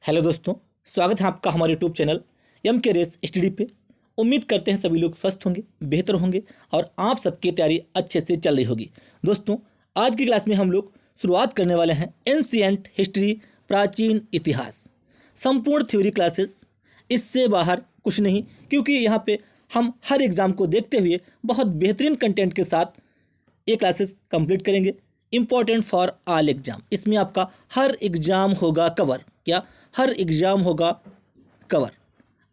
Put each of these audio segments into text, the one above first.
Hello दोस्तों, स्वागत है आपका हमारे यूट्यूब चैनल एम के रेस स्टडी पे। उम्मीद करते हैं सभी लोग स्वस्थ होंगे, बेहतर होंगे और आप सबकी तैयारी अच्छे से चल रही होगी। दोस्तों, आज की क्लास में हम लोग शुरुआत करने वाले हैं एंशिएंट हिस्ट्री, प्राचीन इतिहास, संपूर्ण थ्योरी क्लासेस। इससे बाहर कुछ नहीं, क्योंकि यहाँ पे हम हर एग्ज़ाम को देखते हुए बहुत बेहतरीन कंटेंट के साथ ये क्लासेस कंप्लीट करेंगे। इम्पॉर्टेंट फॉर ऑल एग्ज़ाम, इसमें आपका हर एग्ज़ाम होगा कवर। क्या? हर एग्ज़ाम होगा कवर।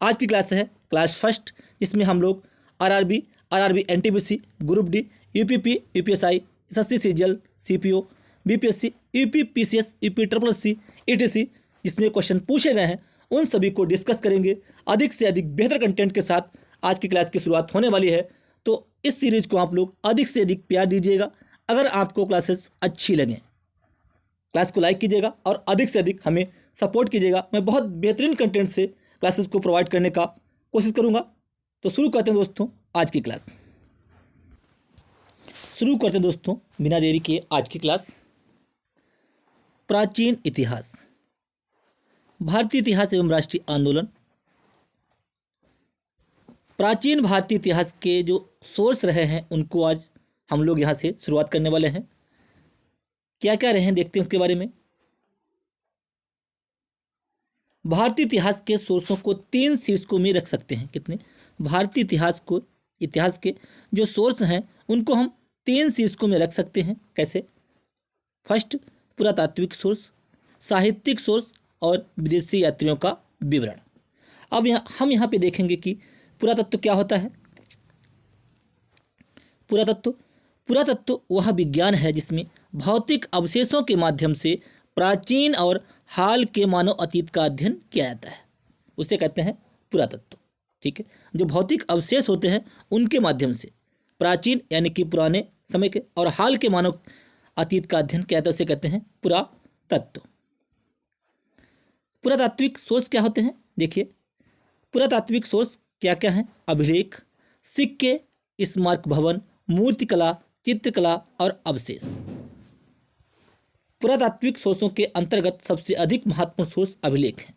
आज की क्लास है क्लास फर्स्ट, जिसमें हम लोग RRB NTPC, group D, UPP, UPSI, SSC CGL, CPO, BPSC, UP PCS, UP triple C, etc, जिसमें क्वेश्चन पूछे गए हैं उन सभी को डिस्कस करेंगे अधिक से अधिक बेहतर कंटेंट के साथ। आज की क्लास की शुरुआत होने वाली है, तो इस सीरीज को आप लोग अधिक से अधिक प्यार दीजिएगा। अगर आपको क्लासेस अच्छी लगें, क्लास को लाइक कीजिएगा और अधिक से अधिक हमें सपोर्ट कीजिएगा। मैं बहुत बेहतरीन कंटेंट से क्लासेस को प्रोवाइड करने का कोशिश करूंगा। तो शुरू करते हैं दोस्तों आज की क्लास। शुरू करते हैं दोस्तों बिना देरी किए आज की क्लास। प्राचीन इतिहास, भारतीय इतिहास एवं राष्ट्रीय आंदोलन। प्राचीन भारतीय इतिहास के जो सोर्स रहे हैं उनको आज हम लोग यहाँ से शुरुआत करने वाले हैं। क्या क्या रहे हैं देखते हैं उसके बारे में। भारतीय इतिहास के सोर्सों को 3 शीर्षकों में रख सकते हैं। कितने? भारतीय इतिहास के जो सोर्स हैं उनको हम 3 शीर्षकों में रख सकते हैं। कैसे? फर्स्ट, पुरातात्विक सोर्स, साहित्यिक सोर्स और विदेशी यात्रियों का विवरण। अब हम यहाँ पे देखेंगे कि पुरातत्व क्या होता है। पुरातत्व वह विज्ञान है जिसमें भौतिक अवशेषों के माध्यम से प्राचीन और हाल के मानव अतीत का अध्ययन किया जाता है, उसे कहते हैं पुरातत्व। ठीक है, जो भौतिक अवशेष होते हैं उनके माध्यम से प्राचीन यानी कि पुराने समय के और हाल के मानव अतीत का अध्ययन किया जाता है, उसे कहते हैं पुरातत्व। पुरातात्विक सोर्स क्या होते हैं? देखिए, पुरातात्विक सोर्स क्या क्या हैं? अभिलेख, सिक्के, स्मारक भवन, मूर्तिकला, चित्रकला और अवशेष। पुरातात्विक सोर्सों के अंतर्गत सबसे अधिक महत्वपूर्ण सोर्स अभिलेख हैं।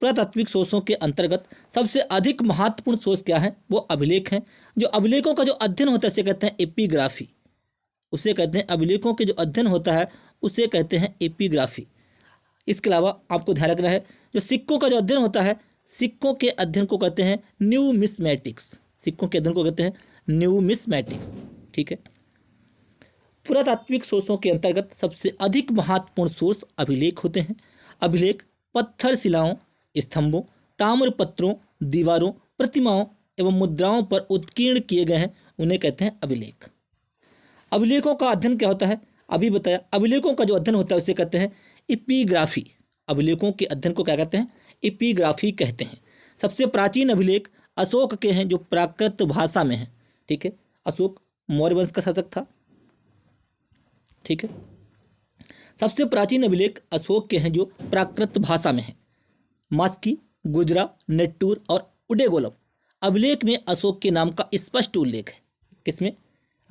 पुरातात्विक सोर्सों के अंतर्गत सबसे अधिक महत्वपूर्ण सोर्स क्या है? वो अभिलेख हैं। जो अभिलेखों का जो अध्ययन होता है उसे कहते हैं एपिग्राफी। उसे कहते हैं अभिलेखों के जो अध्ययन होता है उसे कहते हैं एपिग्राफी। इसके अलावा आपको ध्यान रखना है, जो सिक्कों का जो अध्ययन होता है, सिक्कों के अध्ययन को कहते हैं न्यूमिस्मैटिक्स। सिक्कों के अध्ययन को कहते हैं न्यूमिस्मैटिक्स। ठीक है, पुरातात्विक सोर्सों के अंतर्गत सबसे अधिक महत्वपूर्ण सोर्स अभिलेख होते हैं। अभिलेख पत्थर शिलाओं, स्तंभों, ताम्रपत्रों, दीवारों, प्रतिमाओं एवं मुद्राओं पर उत्कीर्ण किए गए हैं, उन्हें कहते हैं अभिलेख। अभिलेखों का अध्ययन क्या होता है? अभी बताया। अभिलेखों का जो अध्ययन होता है उसे कहते हैं एपिग्राफी। अभिलेखों के अध्ययन को क्या कहते हैं? एपिग्राफी कहते हैं। सबसे प्राचीन अभिलेख अशोक के हैं, जो प्राकृत भाषा में हैं। ठीक है, अशोक मौर्य वंश का शासक था। ठीक है, सबसे प्राचीन अभिलेख अशोक के हैं जो प्राकृत भाषा में हैं। मास्की, गुजरा, नेट्टूर और उडेगोलम अभिलेख में अशोक के नाम का स्पष्ट उल्लेख है। किसमें?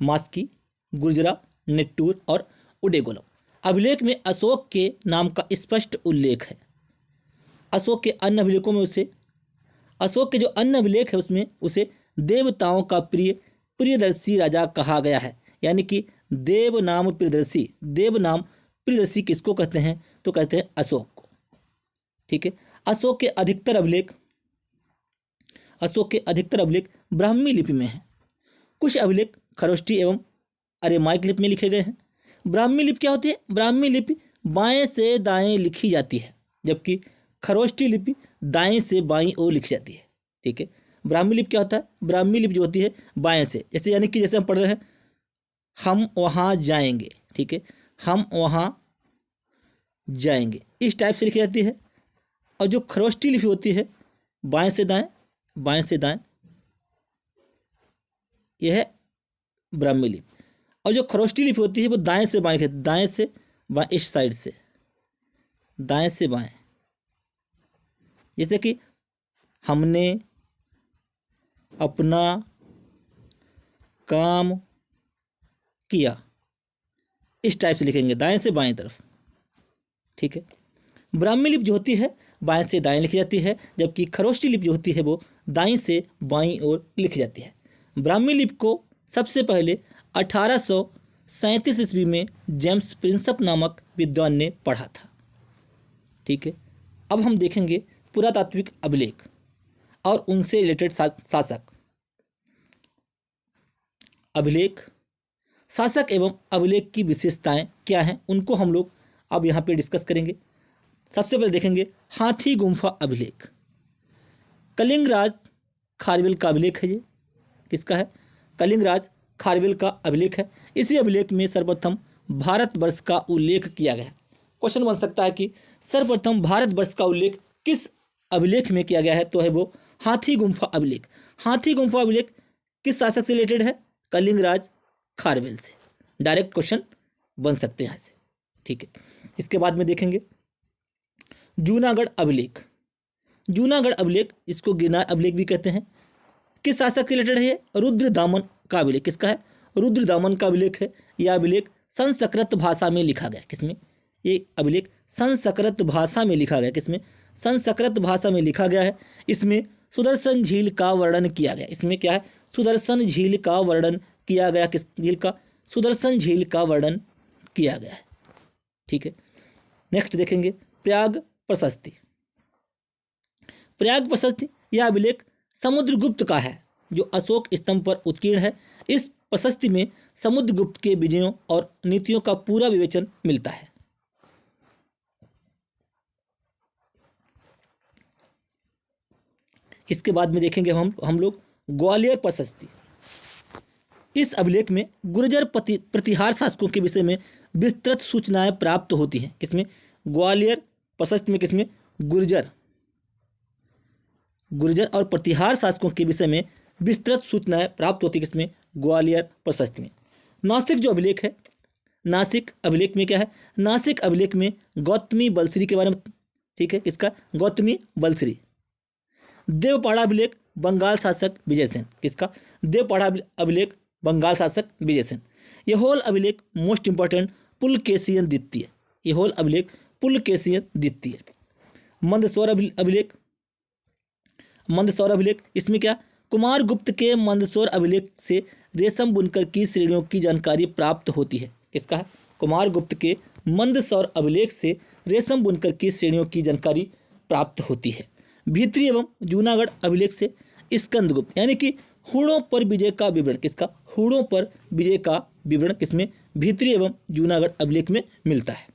मास्की, गुजरा, नेट्टूर और उडेगोलम अभिलेख में अशोक के नाम का स्पष्ट उल्लेख है। अशोक के अन्य अभिलेखों में अशोक के जो अन्य अभिलेख है उसमें उसे देवताओं का प्रियदर्शी राजा कहा गया है, यानी कि देव नाम प्रियदर्शी किसको कहते हैं? तो कहते हैं अशोक को। ठीक है, अशोक के अधिकतर अभिलेख ब्राह्मी लिपि में हैं। कुछ अभिलेख खरोष्ठी एवं अरेमाइक लिपि में लिखे गए हैं। ब्राह्मी लिपि क्या होती है? ब्राह्मी लिपि बाएं से दाएं लिखी जाती है, जबकि खरोष्ठी लिपि दाएं से बाईं ओर लिखी जाती है। ठीक है, ब्राह्मी लिपि क्या होता है? ब्राह्मी लिपि जो होती है बाएं से, जैसे यानी कि जैसे हम पढ़ रहे हैं हम वहाँ जाएंगे। ठीक है, हम वहाँ जाएंगे, इस टाइप से लिखी जाती है। और जो खरोष्ठी लिपि होती है बाएं से दाएं, यह है ब्राह्मी लिपि। और जो खरोष्ठी लिपि होती है वो दाएं से बाएं, इस साइड से दाएं से बाएं। जैसे कि हमने अपना काम किया, इस टाइप से लिखेंगे दाएं से बाएं तरफ। ठीक है, ब्राह्मी लिपि जो होती है बाएं से दाएं लिखी जाती है, जबकि खरोष्टी लिपि जो होती है वो दाईं से बाईं ओर लिखी जाती है। ब्राह्मी लिपि को सबसे पहले 1837 ईस्वी में जेम्स प्रिंसप नामक विद्वान ने पढ़ा था। ठीक है, अब हम देखेंगे पुरातात्विक अभिलेख और उनसे रिलेटेड शासक। अभिलेख, शासक एवं अभिलेख की विशेषताएं क्या हैं, उनको हम लोग अब यहाँ पे डिस्कस करेंगे। सबसे पहले देखेंगे हाथी गुम्फा अभिलेख। कलिंगराज खारवेल का अभिलेख है। ये किसका है? कलिंगराज खारवेल का अभिलेख है। इसी अभिलेख में सर्वप्रथम भारतवर्ष का उल्लेख किया गया है। क्वेश्चन बन सकता है कि सर्वप्रथम भारतवर्ष का उल्लेख किस अभिलेख में किया गया है, तो है वो हाथी गुम्फा अभिलेख। हाथी गुम्फा अभिलेख किस शासक से रिलेटेड है? कलिंगराज खारवेल से। डायरेक्ट क्वेश्चन बन सकते हैं यहाँ से। ठीक है, इसके बाद में देखेंगे जूनागढ़ अभिलेख। जूनागढ़ अभिलेख, इसको गिरनार अभिलेख भी कहते हैं, किस शासक से रिलेटेड है? ये रुद्रदामन का अभिलेख। किसका है? रुद्रदामन का अभिलेख है। यह अभिलेख संस्कृत भाषा में लिखा गया। किसमें? ये अभिलेख संस्कृत भाषा में लिखा गया। किसमें? संस्कृत भाषा में लिखा गया है। इसमें सुदर्शन झील का वर्णन किया गया। इसमें क्या है? सुदर्शन झील का वर्णन किया गया। किस झील का? सुदर्शन झील का वर्णन किया गया है। ठीक है, नेक्स्ट देखेंगे प्रयाग प्रशस्ति। प्रयाग प्रशस्ति, यह अभिलेख समुद्रगुप्त का है, जो अशोक स्तंभ पर उत्कीर्ण है। इस प्रशस्ति में समुद्रगुप्त के विजयों और नीतियों का पूरा विवेचन मिलता है। इसके बाद में देखेंगे हम लोग ग्वालियर प्रशस्ति। इस अभिलेख में गुर्जर प्रतिहार शासकों के विषय में विस्तृत सूचनाएं प्राप्त होती हैं। किसमें? ग्वालियर प्रशस्ति में। किसमें? गुर्जर और प्रतिहार शासकों के विषय में विस्तृत सूचनाएं प्राप्त होती है। किसमें? ग्वालियर प्रशस्ति में। नासिक जो अभिलेख है, नासिक अभिलेख में क्या है? नासिक अभिलेख में गौतमी बलश्री के बारे में। ठीक है, किसका? गौतमी बलश्री। देवपाड़ा अभिलेख बंगाल शासक विजयसेन। किसका? देवपाड़ा अभिलेख बंगाल शासक विजयसेन। यह होल अभिलेख मोस्ट इंपॉर्टेंट पुलकेशियन द्वितीय। यह होल अभिलेख पुलकेशियन द्वितीय। मंदसौर अभिलेख, मंदसौर अभिलेख, इसमें क्या? कुमार गुप्त के मंदसौर अभिलेख से रेशम बुनकर की श्रेणियों की जानकारी प्राप्त होती है। किसका है? कुमार गुप्त के मंदसौर अभिलेख से रेशम बुनकर की श्रेणियों की जानकारी प्राप्त होती है। भीतरी एवं जूनागढ़ अभिलेख से स्कंदगुप्त यानी कि हूणों पर विजय का विवरण। किसका? हूणों पर विजय का विवरण किसमें? भीतरी एवं जूनागढ़ अभिलेख में मिलता है।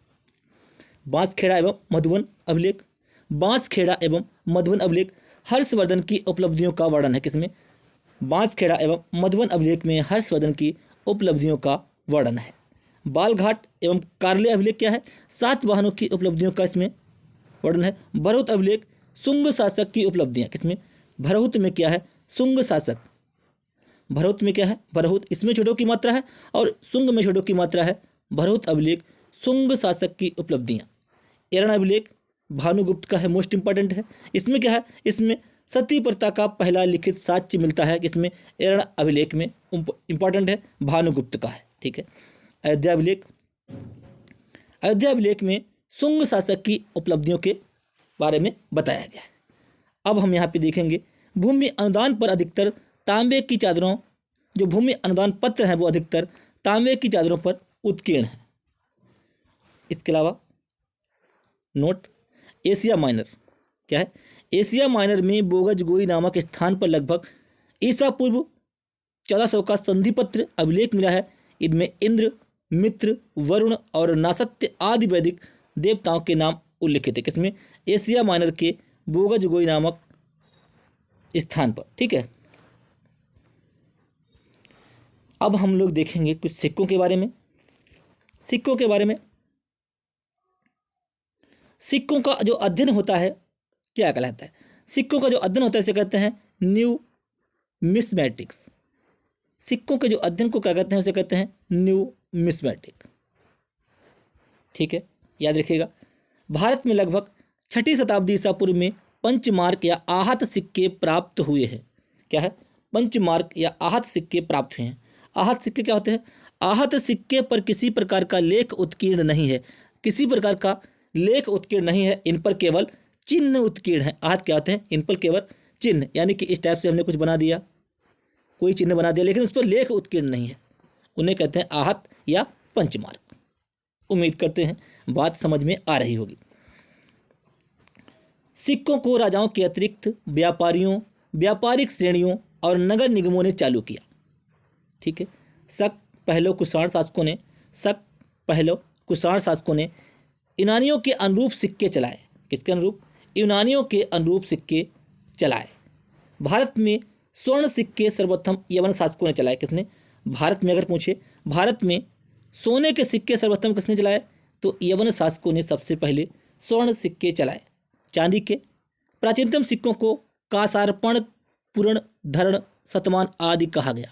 बांसखेड़ा एवं मधुबन अभिलेख। बांसखेड़ा एवं मधुबन अभिलेख हर्षवर्धन की उपलब्धियों का वर्णन है। किसमें? बांसखेड़ा एवं मधुबन अभिलेख में हर्षवर्धन की उपलब्धियों का वर्णन है। बालघाट एवं कार्ले अभिलेख क्या है? सातवाहनों की उपलब्धियों का इसमें वर्णन है। भरहुत अभिलेख शुंग शासक की उपलब्धियां। किसमें? भरहुत में क्या है? शुंग शासक। भरहुत में क्या है? भरहुत, इसमें छोटों की मात्रा है और शुंग में छोटों की मात्रा है। भरहुत अभिलेख शुंग शासक की उपलब्धियां। एरण अभिलेख भानुगुप्त का है, मोस्ट इंपॉर्टेंट है। इसमें क्या है? इसमें सती प्रथा का पहला लिखित साक्ष्य मिलता है। इसमें एरण अभिलेख में इंपॉर्टेंट है, भानुगुप्त का है। ठीक है, अयोध्या अभिलेख। अयोध्या अभिलेख में शुंग शासक की उपलब्धियों के बारे में बताया गया है। अब हम यहाँ पे देखेंगे भूमि अनुदान पर अधिकतर तांबे की चादरों, जो भूमि अनुदान पत्र हैं वो अधिकतर तांबे की चादरों पर उत्कीर्ण है। इसके अलावा नोट, एशिया माइनर क्या है? एशिया माइनर में बोगजगोई नामक स्थान पर लगभग ईसा पूर्व 1400 का संधि पत्र अभिलेख मिला है। इनमें इंद्र, मित्र, वरुण और नासत्य आदि वैदिक देवताओं के नाम उल्लिखित है। किसमें? एशिया माइनर के बोगजगोई नामक स्थान पर। ठीक है, अब हम लोग देखेंगे कुछ सिक्कों के बारे में। सिक्कों के बारे में, सिक्कों का जो अध्ययन होता है क्या कहलाता है? सिक्कों का जो अध्ययन होता है इसे कहते हैं न्यू मिसमैटिक्स। सिक्कों के जो अध्ययन को क्या कहते हैं? उसे कहते हैं न्यू मिसमैटिक। ठीक है, याद रखिएगा। भारत में लगभग 6ठी शताब्दी ईसा पूर्व में पंचमार्क या आहत सिक्के प्राप्त हुए हैं। क्या है? पंचमार्क या आहत सिक्के प्राप्त हुए हैं। आहत सिक्के क्या होते हैं? आहत सिक्के पर किसी प्रकार का लेख उत्कीर्ण नहीं है। किसी प्रकार का लेख उत्कीर्ण नहीं है, इन पर केवल चिन्ह उत्कीर्ण है। आहत क्या होते हैं? इन पर केवल चिन्ह, यानी कि इस टाइप से हमने कुछ बना दिया, कोई चिन्ह बना दिया, लेकिन उस पर लेख उत्कीर्ण नहीं है, उन्हें कहते हैं आहत या पंचमार्क। उम्मीद करते हैं बात समझ में आ रही होगी। सिक्कों को राजाओं के अतिरिक्त व्यापारियों, व्यापारिक श्रेणियों और नगर निगमों ने चालू किया। ठीक है, शक पहलो कुषाण शासकों ने यूनानियों के अनुरूप सिक्के चलाए। किसके अनुरूप? यूनानियों के अनुरूप सिक्के चलाए। भारत में स्वर्ण सिक्के सर्वप्रथम यवन शासकों ने चलाए। किसने? भारत में अगर पूछे भारत में सोने के सिक्के सर्वप्रथम किसने चलाए, तो यवन शासकों ने सबसे पहले स्वर्ण सिक्के चलाए। चांदी के प्राचीनतम सिक्कों को कासार्पण, पूर्ण, धरण, शतमान आदि कहा गया।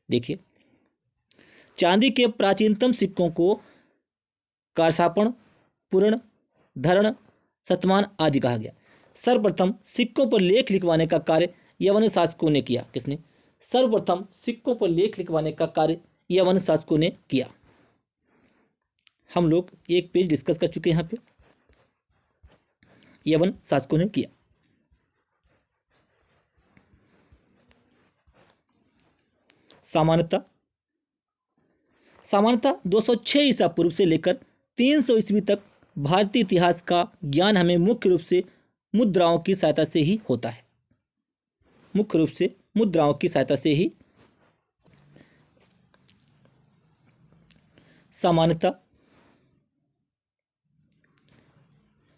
देखिए, चांदी के प्राचीनतम सिक्कों को कासार्पण, पूर्ण, धरण, शतमान आदि कहा गया। सर्वप्रथम सिक्कों पर लेख लिखवाने का कार्य यवन शासकों ने किया। किसने? सर्वप्रथम सिक्कों पर लेख लिखवाने का कार्य यवन शासकों ने किया। हम लोग एक पेज डिस्कस कर चुके हैं यहाँ पे, यवन शासकों ने किया। सामान्यतः 206 ईसा पूर्व से लेकर 300 ईस्वी तक भारतीय इतिहास का ज्ञान हमें मुख्य रूप से मुद्राओं की सहायता से ही होता है। मुख्य रूप से मुद्राओं की सहायता से ही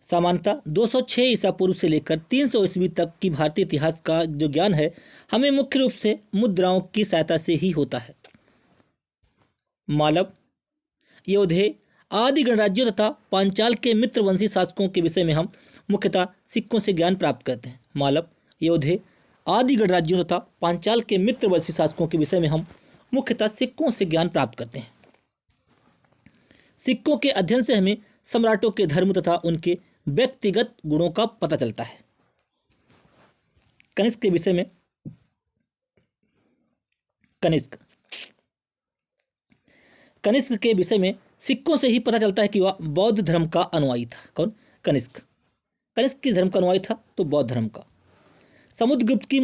सामान्यतः 206 ईसा पूर्व से लेकर 300 ईस्वी तक की भारतीय इतिहास का जो ज्ञान है हमें मुख्य रूप से मुद्राओं की सहायता से ही होता है। मालव, योधे आदि गणराज्यों तथा पांचाल के मित्रवंशी शासकों के विषय में हम मुख्यतः सिक्कों से ज्ञान प्राप्त करते हैं। मालव, योधे आदि गणराज्यों तथा पांचाल के मित्रवंशी शासकों के विषय में हम मुख्यतः सिक्कों से ज्ञान प्राप्त करते हैं। सिक्कों के अध्ययन से हमें सम्राटों के धर्म तथा उनके व्यक्तिगत गुणों का पता चलता है। कनिष्क के विषय में, कनिष्क के विषय में सिक्कों से ही पता चलता है कि वह बौद्ध धर्म का अनुयायी था। कौन? कनिष्क। कनिष्क किस धर्म का अनुयायी था? तो बौद्ध धर्म का। समुद्रगुप्त की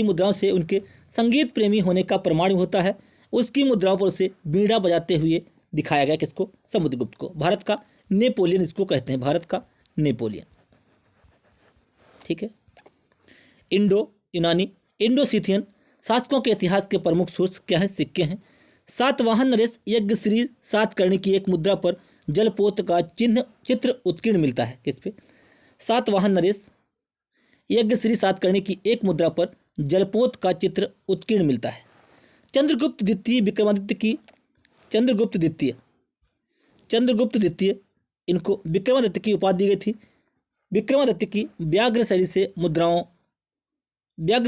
मुद्राओं से उनके संगीत प्रेमी होने का प्रमाण होता है। उसकी मुद्राओं पर उसे बीड़ा बजाते हुए दिखाया गया। किसको? समुद्रगुप्त को। भारत का नेपोलियन इसको कहते हैं, भारत का नेपोलियन। ठीक है। इंडो सीथियन शासकों के इतिहास के प्रमुख सोर्स क्या है? सिक्के हैं। सातवाहन नरेश यज्ञश्री सातकर्णी की एक मुद्रा पर जलपोत का चित्र उत्कीर्ण मिलता है। किस पे? सातवाहन नरेश यज्ञश्री सातकर्णी की एक मुद्रा पर जलपोत का चित्र उत्कीर्ण मिलता है। चंद्रगुप्त द्वितीय इनको विक्रमादित्य की उपाधि दी गई थी। विक्रमादित्य की व्याघ्र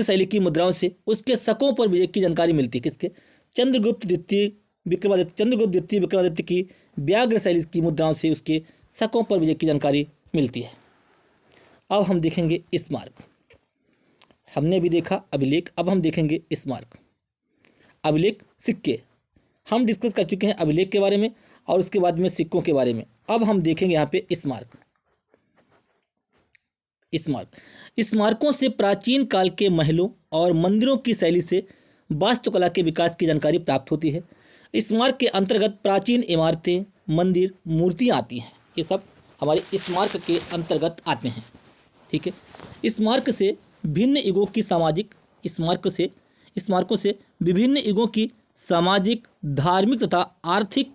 शैली की मुद्राओं से उसके शकों पर विजय की जानकारी मिलती है। किसके? चंद्रगुप्त द्वितीय विक्रमादित्य की व्याघ्र शैली की मुद्राओं से उसके शकों पर विजय की जानकारी मिलती है। अब हम देखेंगे स्मारक। हमने भी देखा अभिलेख, अब हम देखेंगे स्मारक। अभिलेख, सिक्के हम डिस्कस कर चुके हैं अभिलेख के बारे में और उसके बाद में सिक्कों के बारे में। अब हम देखेंगे यहाँ पे स्मारक। स्मारकों से प्राचीन काल के महलों और मंदिरों की शैली से वास्तुकला के विकास की जानकारी प्राप्त होती है। स्मारक के अंतर्गत प्राचीन इमारतें, मंदिर, मूर्तियाँ आती हैं। ये सब हमारे स्मारक के अंतर्गत आते हैं। ठीक है। स्मारकों से विभिन्न युगों की सामाजिक, धार्मिक तथा आर्थिक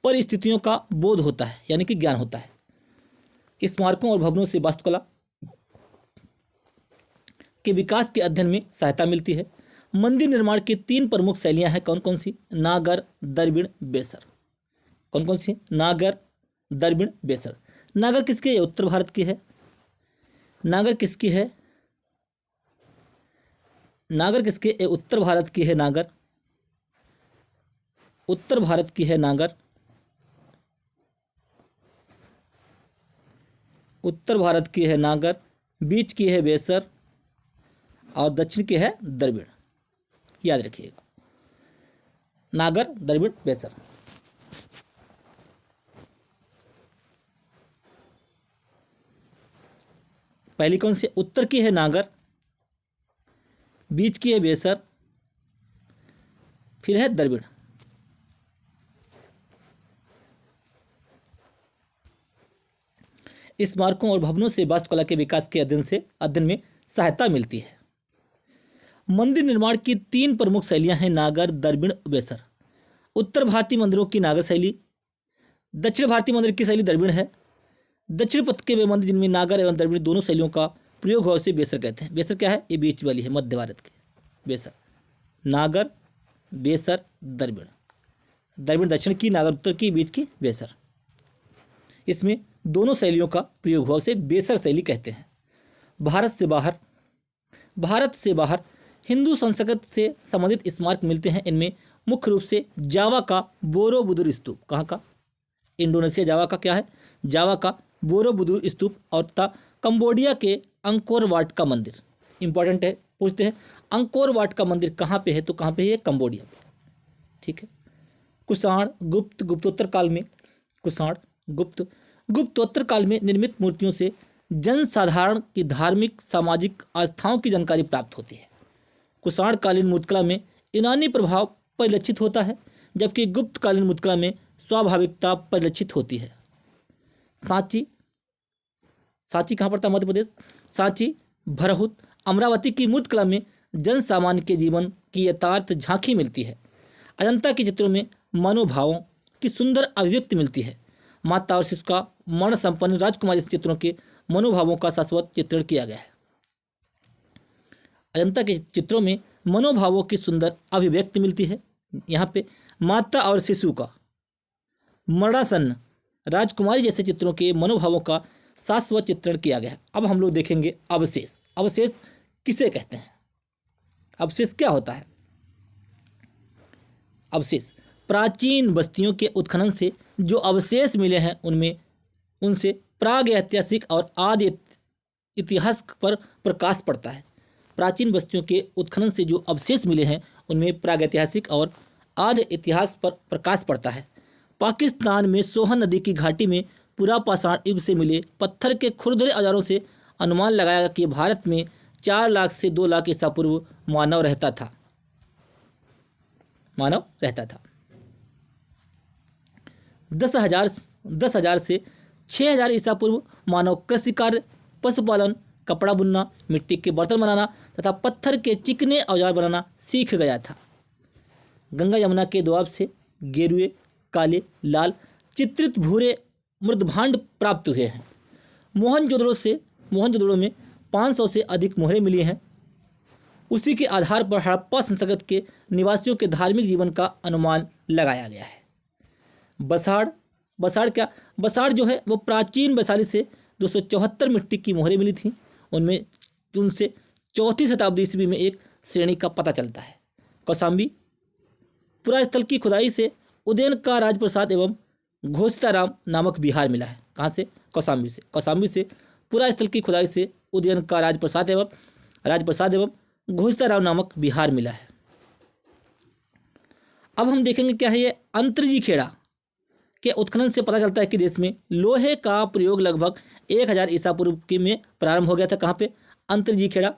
परिस्थितियों का बोध होता है, यानी कि ज्ञान होता है। स्मारकों और भवनों से वास्तुकला के विकास के अध्ययन में सहायता मिलती है। मंदिर निर्माण की 3 प्रमुख शैलियां हैं। कौन कौन सी? नागर, दरबिण, बेसर। कौन कौन सी? नागर, दरबिण, बेसर। नागर किसके? उत्तर भारत की है। नागर किसकी है? नागर किसके? उत्तर भारत की है। नागर उत्तर भारत की है। नागर उत्तर भारत की है नागर, बीच की है बेसर और दक्षिण की है दरबिण। याद रखिएगा, नागर, दरबिण, बेसर। पहली कौन सी? उत्तर की है नागर, बीच की है बेसर, फिर है द्रविड़। स्मारकों और भवनों से वास्तुकला के विकास के अध्ययन में सहायता मिलती है। मंदिर निर्माण की 3 प्रमुख शैलियां हैं, नागर, द्रविड़, बेसर। उत्तर भारतीय मंदिरों की नागर शैली, दक्षिण भारतीय मंदिर की शैली द्रविड़ है। दक्षिण पथ के वे मंदिर जिनमें नागर एवं द्रविड़ दोनों शैलियों का प्रयोग हुआ उसे बेसर कहते हैं। बेसर क्या है? ये बीच वाली है, मध्य भारत के। बेसर, नागर, बेसर, द्रविड़। द्रविड़ दक्षिण की, नागर उत्तर की, बीच की बेसर। इसमें दोनों शैलियों का प्रयोग हुआ उसे बेसर शैली कहते हैं। भारत से बाहर हिंदू संस्कृत से संबंधित स्मारक मिलते हैं। इनमें मुख्य रूप से जावा का बोरोबुदुर स्तूप, कहाँ का? इंडोनेशिया जावा का क्या है? जावा का बोरोबुदुर स्तूप और तथा कंबोडिया के अंकोर वाट का मंदिर। इंपॉर्टेंट है, पूछते हैं अंकोर वाट का मंदिर कहाँ पे है? तो कहाँ पे है? कंबोडिया पे। ठीक है। कुषाण गुप्त गुप्तोत्तर काल में, कुषाण गुप्त गुप्तोत्तर काल में निर्मित मूर्तियों से जनसाधारण की धार्मिक सामाजिक आस्थाओं की जानकारी प्राप्त होती है। कुषाण कालीन मूर्तिकला में यूनानी प्रभाव परिलक्षित होता है, जबकि गुप्त कालीन मूर्तिकला में स्वाभाविकता परिलक्षित होती है। सांची कहाँ पड़ता है? मध्य प्रदेश। सांची, भरहुत, अमरावती की मूर्तिकला में जन सामान्य के जीवन की यथार्थ झांकी मिलती है। अजंता के चित्रों में मनोभावों की सुंदर अभिव्यक्ति मिलती है। माता और शिशु का मरण संपन्न राजकुमारी चित्रों के मनोभावों का शाश्वत चित्रण किया गया है। अजंता के चित्रों में मनोभावों की सुंदर अभिव्यक्ति मिलती है। यहाँ पे माता और शिशु का मरणासन्न राजकुमारी जैसे चित्रों के मनोभावों का शाश्वत चित्रण किया गया है। अब हम लोग देखेंगे अवशेष। अवशेष किसे कहते हैं? अवशेष क्या होता है? अवशेष प्राचीन बस्तियों के उत्खनन से जो अवशेष मिले हैं उनसे प्राग ऐतिहासिक और आदि इतिहास पर प्रकाश पड़ता है। प्राचीन बस्तियों के उत्खनन से जो अवशेष मिले हैं उनमें प्रागैतिहासिक और आदि इतिहास पर प्रकाश पड़ता है। पाकिस्तान में सोहन नदी की घाटी में पुरापाषाण युग से मिले पत्थर के खुरदरे औजारों से अनुमान लगाया कि भारत में 4 लाख से 2 लाख ईसा पूर्व मानव रहता था। 10,000 से 6,000 ईसा पूर्व मानव कृषि कार्य, पशुपालन, कपड़ा बुनना, मिट्टी के बर्तन बनाना तथा पत्थर के चिकने औजार बनाना सीख गया था। गंगा यमुना के दोआब से गेरुए, काले, लाल चित्रित भूरे मृदभांड प्राप्त हुए हैं। मोहनजोदड़ो में 500 से अधिक मोहरें मिली हैं। उसी के आधार पर हड़प्पा संस्कृत के निवासियों के धार्मिक जीवन का अनुमान लगाया गया है। बसाड़ जो है वो प्राचीन वैशाली से 274 मिट्टी की मोहरें मिली थी। उनसे 4वीं शताब्दी ईस्वी में एक श्रेणी का पता चलता है। कौशाम्बी पुरास्थल की खुदाई से उदयन का राजप्रसाद एवं घोषिताराम नामक विहार मिला है। कहाँ से? कौशाम्बी से पुरास्थल की खुदाई से उदयन का राजप्रसाद एवं घोषिताराम नामक विहार मिला है। अब हम देखेंगे क्या है ये अंतर्जी खेड़ा के उत्खनन से पता चलता है कि देश में लोहे का प्रयोग लगभग 1000 ईसा पूर्व में प्रारंभ हो गया था। कहाँ पे? अंतर्जी खेड़ा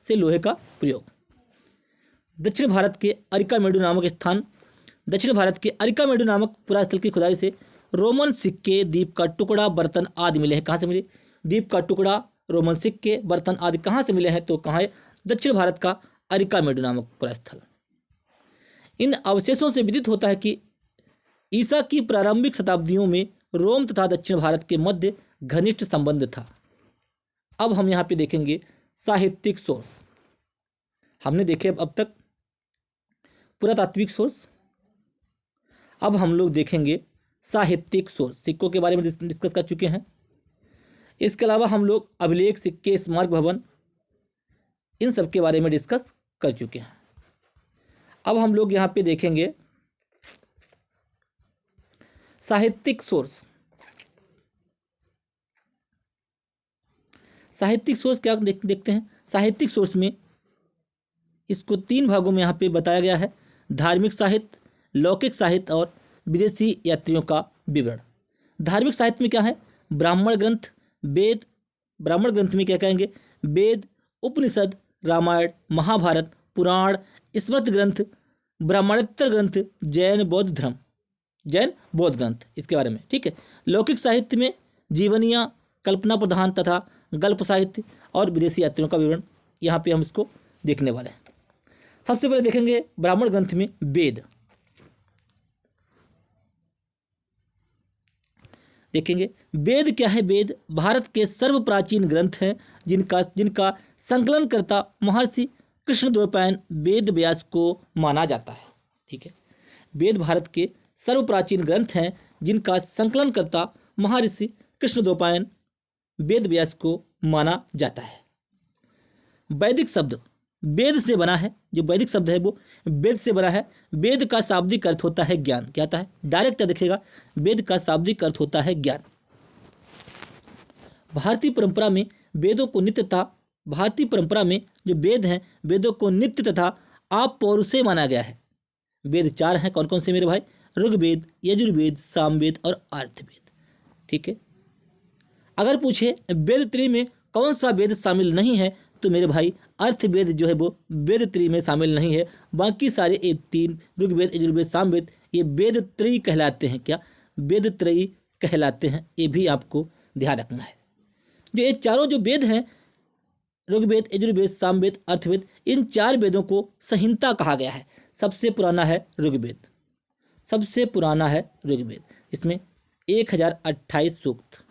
से लोहे का प्रयोग। दक्षिण भारत के अरिकामेडु नामक पुरास्थल की खुदाई से रोमन सिक्के, दीप का टुकड़ा, बर्तन आदि मिले हैं। कहाँ से मिले? दीप का टुकड़ा, रोमन सिक्के, बर्तन आदि कहाँ से मिले हैं? तो कहाँ है? दक्षिण भारत का अरिकामेडु नामक पुरास्थल। इन अवशेषों से विदित होता है कि ईसा की प्रारंभिक शताब्दियों में रोम तथा दक्षिण भारत के मध्य घनिष्ठ संबंध था। अब हम यहाँ पे देखेंगे साहित्यिक सोर्स। हमने देखे अब तक पुरातात्विक सोर्स, अब हम लोग देखेंगे साहित्यिक सोर्स। सिक्कों के बारे में डिस्कस कर चुके हैं। इसके अलावा हम लोग अभिलेख, सिक्के, स्मारक भवन, इन सब के बारे में डिस्कस कर चुके हैं। अब हम लोग यहाँ पे देखेंगे साहित्यिक सोर्स। साहित्यिक सोर्स क्या देखते हैं? साहित्यिक सोर्स में इसको 3 भागों में यहाँ पे बताया गया है: धार्मिक साहित्य, लौकिक साहित्य और विदेशी यात्रियों का विवरण। धार्मिक साहित्य में क्या है? ब्राह्मण ग्रंथ, वेद, ब्राह्मण ग्रंथ में क्या कहेंगे? वेद, उपनिषद, रामायण, महाभारत, पुराण, स्मृति ग्रंथ, ब्राह्मणोत्तर ग्रंथ, जैन बौद्ध धर्म, जैन बौद्ध ग्रंथ, इसके बारे में। ठीक है। लौकिक साहित्य में जीवनियाँ, कल्पना प्रधान तथा गल्प साहित्य और विदेशी यात्रियों का विवरण, यहाँ पे हम इसको देखने वाले हैं। सबसे पहले देखेंगे ब्राह्मण ग्रंथ में वेद। देखेंगे वेद क्या है। वेद भारत के सर्व प्राचीन ग्रंथ हैं जिनका संकलनकर्ता महर्षि कृष्णद्वैपायन वेद व्यास को माना जाता है। ठीक है। वेद भारत के सर्व प्राचीन ग्रंथ हैं जिनका संकलनकर्ता महर्षि कृष्णद्वैपायन वेद व्यास को माना जाता है। वैदिक शब्द वेद से बना है। जो वैदिक शब्द है वो वेद से बना है। वेद का शाब्दिक अर्थ होता है ज्ञान। क्या होता है? डायरेक्ट देखिएगा, वेद का शाब्दिक अर्थ होता है ज्ञान। भारतीय परंपरा में वेदों को नित्य तथा भारतीय परंपरा में जो वेद हैं वेदों को नित्य तथा अपौरुषेय माना गया है। वेद 4 हैं। कौन कौन से मेरे भाई? ऋग्वेद, यजुर्वेद, सामवेद और अर्थवेद। ठीक है। अगर पूछे वेद त्रयी में कौन सा वेद शामिल नहीं है तो मेरे भाई अर्थवेद जो है वो वेद त्रयी में शामिल नहीं है। बाकी सारे ये 3 ऋग्वेद, यजुर्वेद, सामवेद ये वेद त्रयी कहलाते हैं। क्या? वेद त्रयी कहलाते हैं। ये भी आपको ध्यान रखना है। जो ये चारों जो वेद हैं ऋग्वेद, यजुर्वेद, सामवेद, अर्थवेद, इन 4 वेदों को संहिता कहा गया है। सबसे पुराना है ऋग्वेद। सबसे पुराना है ऋग्वेद। इसमें 1028 सूक्त,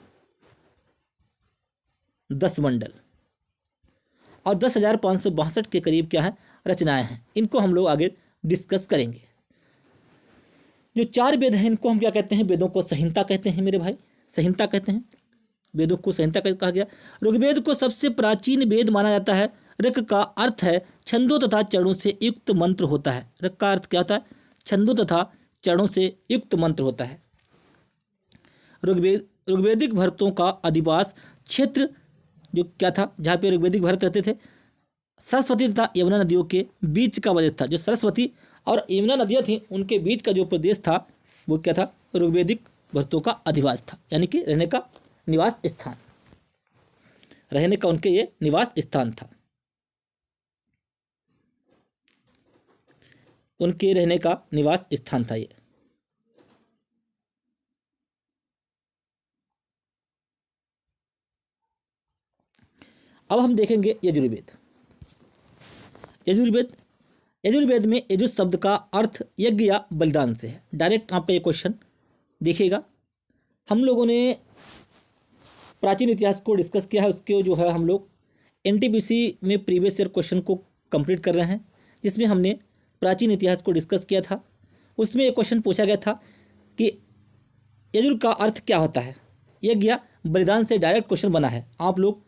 10 मंडल और 10,562 के करीब क्या है? रचनाएं हैं। इनको हम लोग आगे डिस्कस करेंगे। जो 4 वेद हैं इनको हम क्या कहते हैं? वेदों को संहिता कहते हैं मेरे भाई। संहिता कहते हैं। वेदों को संहिता कहा गया। ऋग्वेद को सबसे प्राचीन वेद माना जाता है। ऋक का अर्थ है छंदों तथा चरणों से युक्त मंत्र होता है। ऋक का अर्थ क्या होता है? छंदों तथा चरणों से युक्त मंत्र होता है। ऋग्वेदिक भरतों का अधिवास क्षेत्र जो क्या था? जहाँ पे ऋग्वेदिक भरत रहते थे, सरस्वती तथा यमुना नदियों के बीच का प्रदेश था। जो सरस्वती और यमुना नदियाँ थीं उनके बीच का जो प्रदेश था वो क्या था? ऋग्वेदिक भरतों का अधिवास था, यानी कि रहने का निवास स्थान, रहने का उनके ये निवास स्थान था। उनके रहने का निवास स्थान था ये। अब हम देखेंगे यजुर्वेद। यजुर्वेद में यजुः शब्द का अर्थ यज्ञ या बलिदान से है। डायरेक्ट यहाँ पे ये क्वेश्चन देखिएगा। हम लोगों ने प्राचीन इतिहास को डिस्कस किया है। उसके जो है हम लोग एनटीपीसी में प्रीवियस ईयर क्वेश्चन को कंप्लीट कर रहे हैं, जिसमें हमने प्राचीन इतिहास को डिस्कस किया था। उसमें एक क्वेश्चन पूछा गया था कि यजुर का अर्थ क्या होता है। यज्ञ या बलिदान से डायरेक्ट क्वेश्चन बना है। आप लोग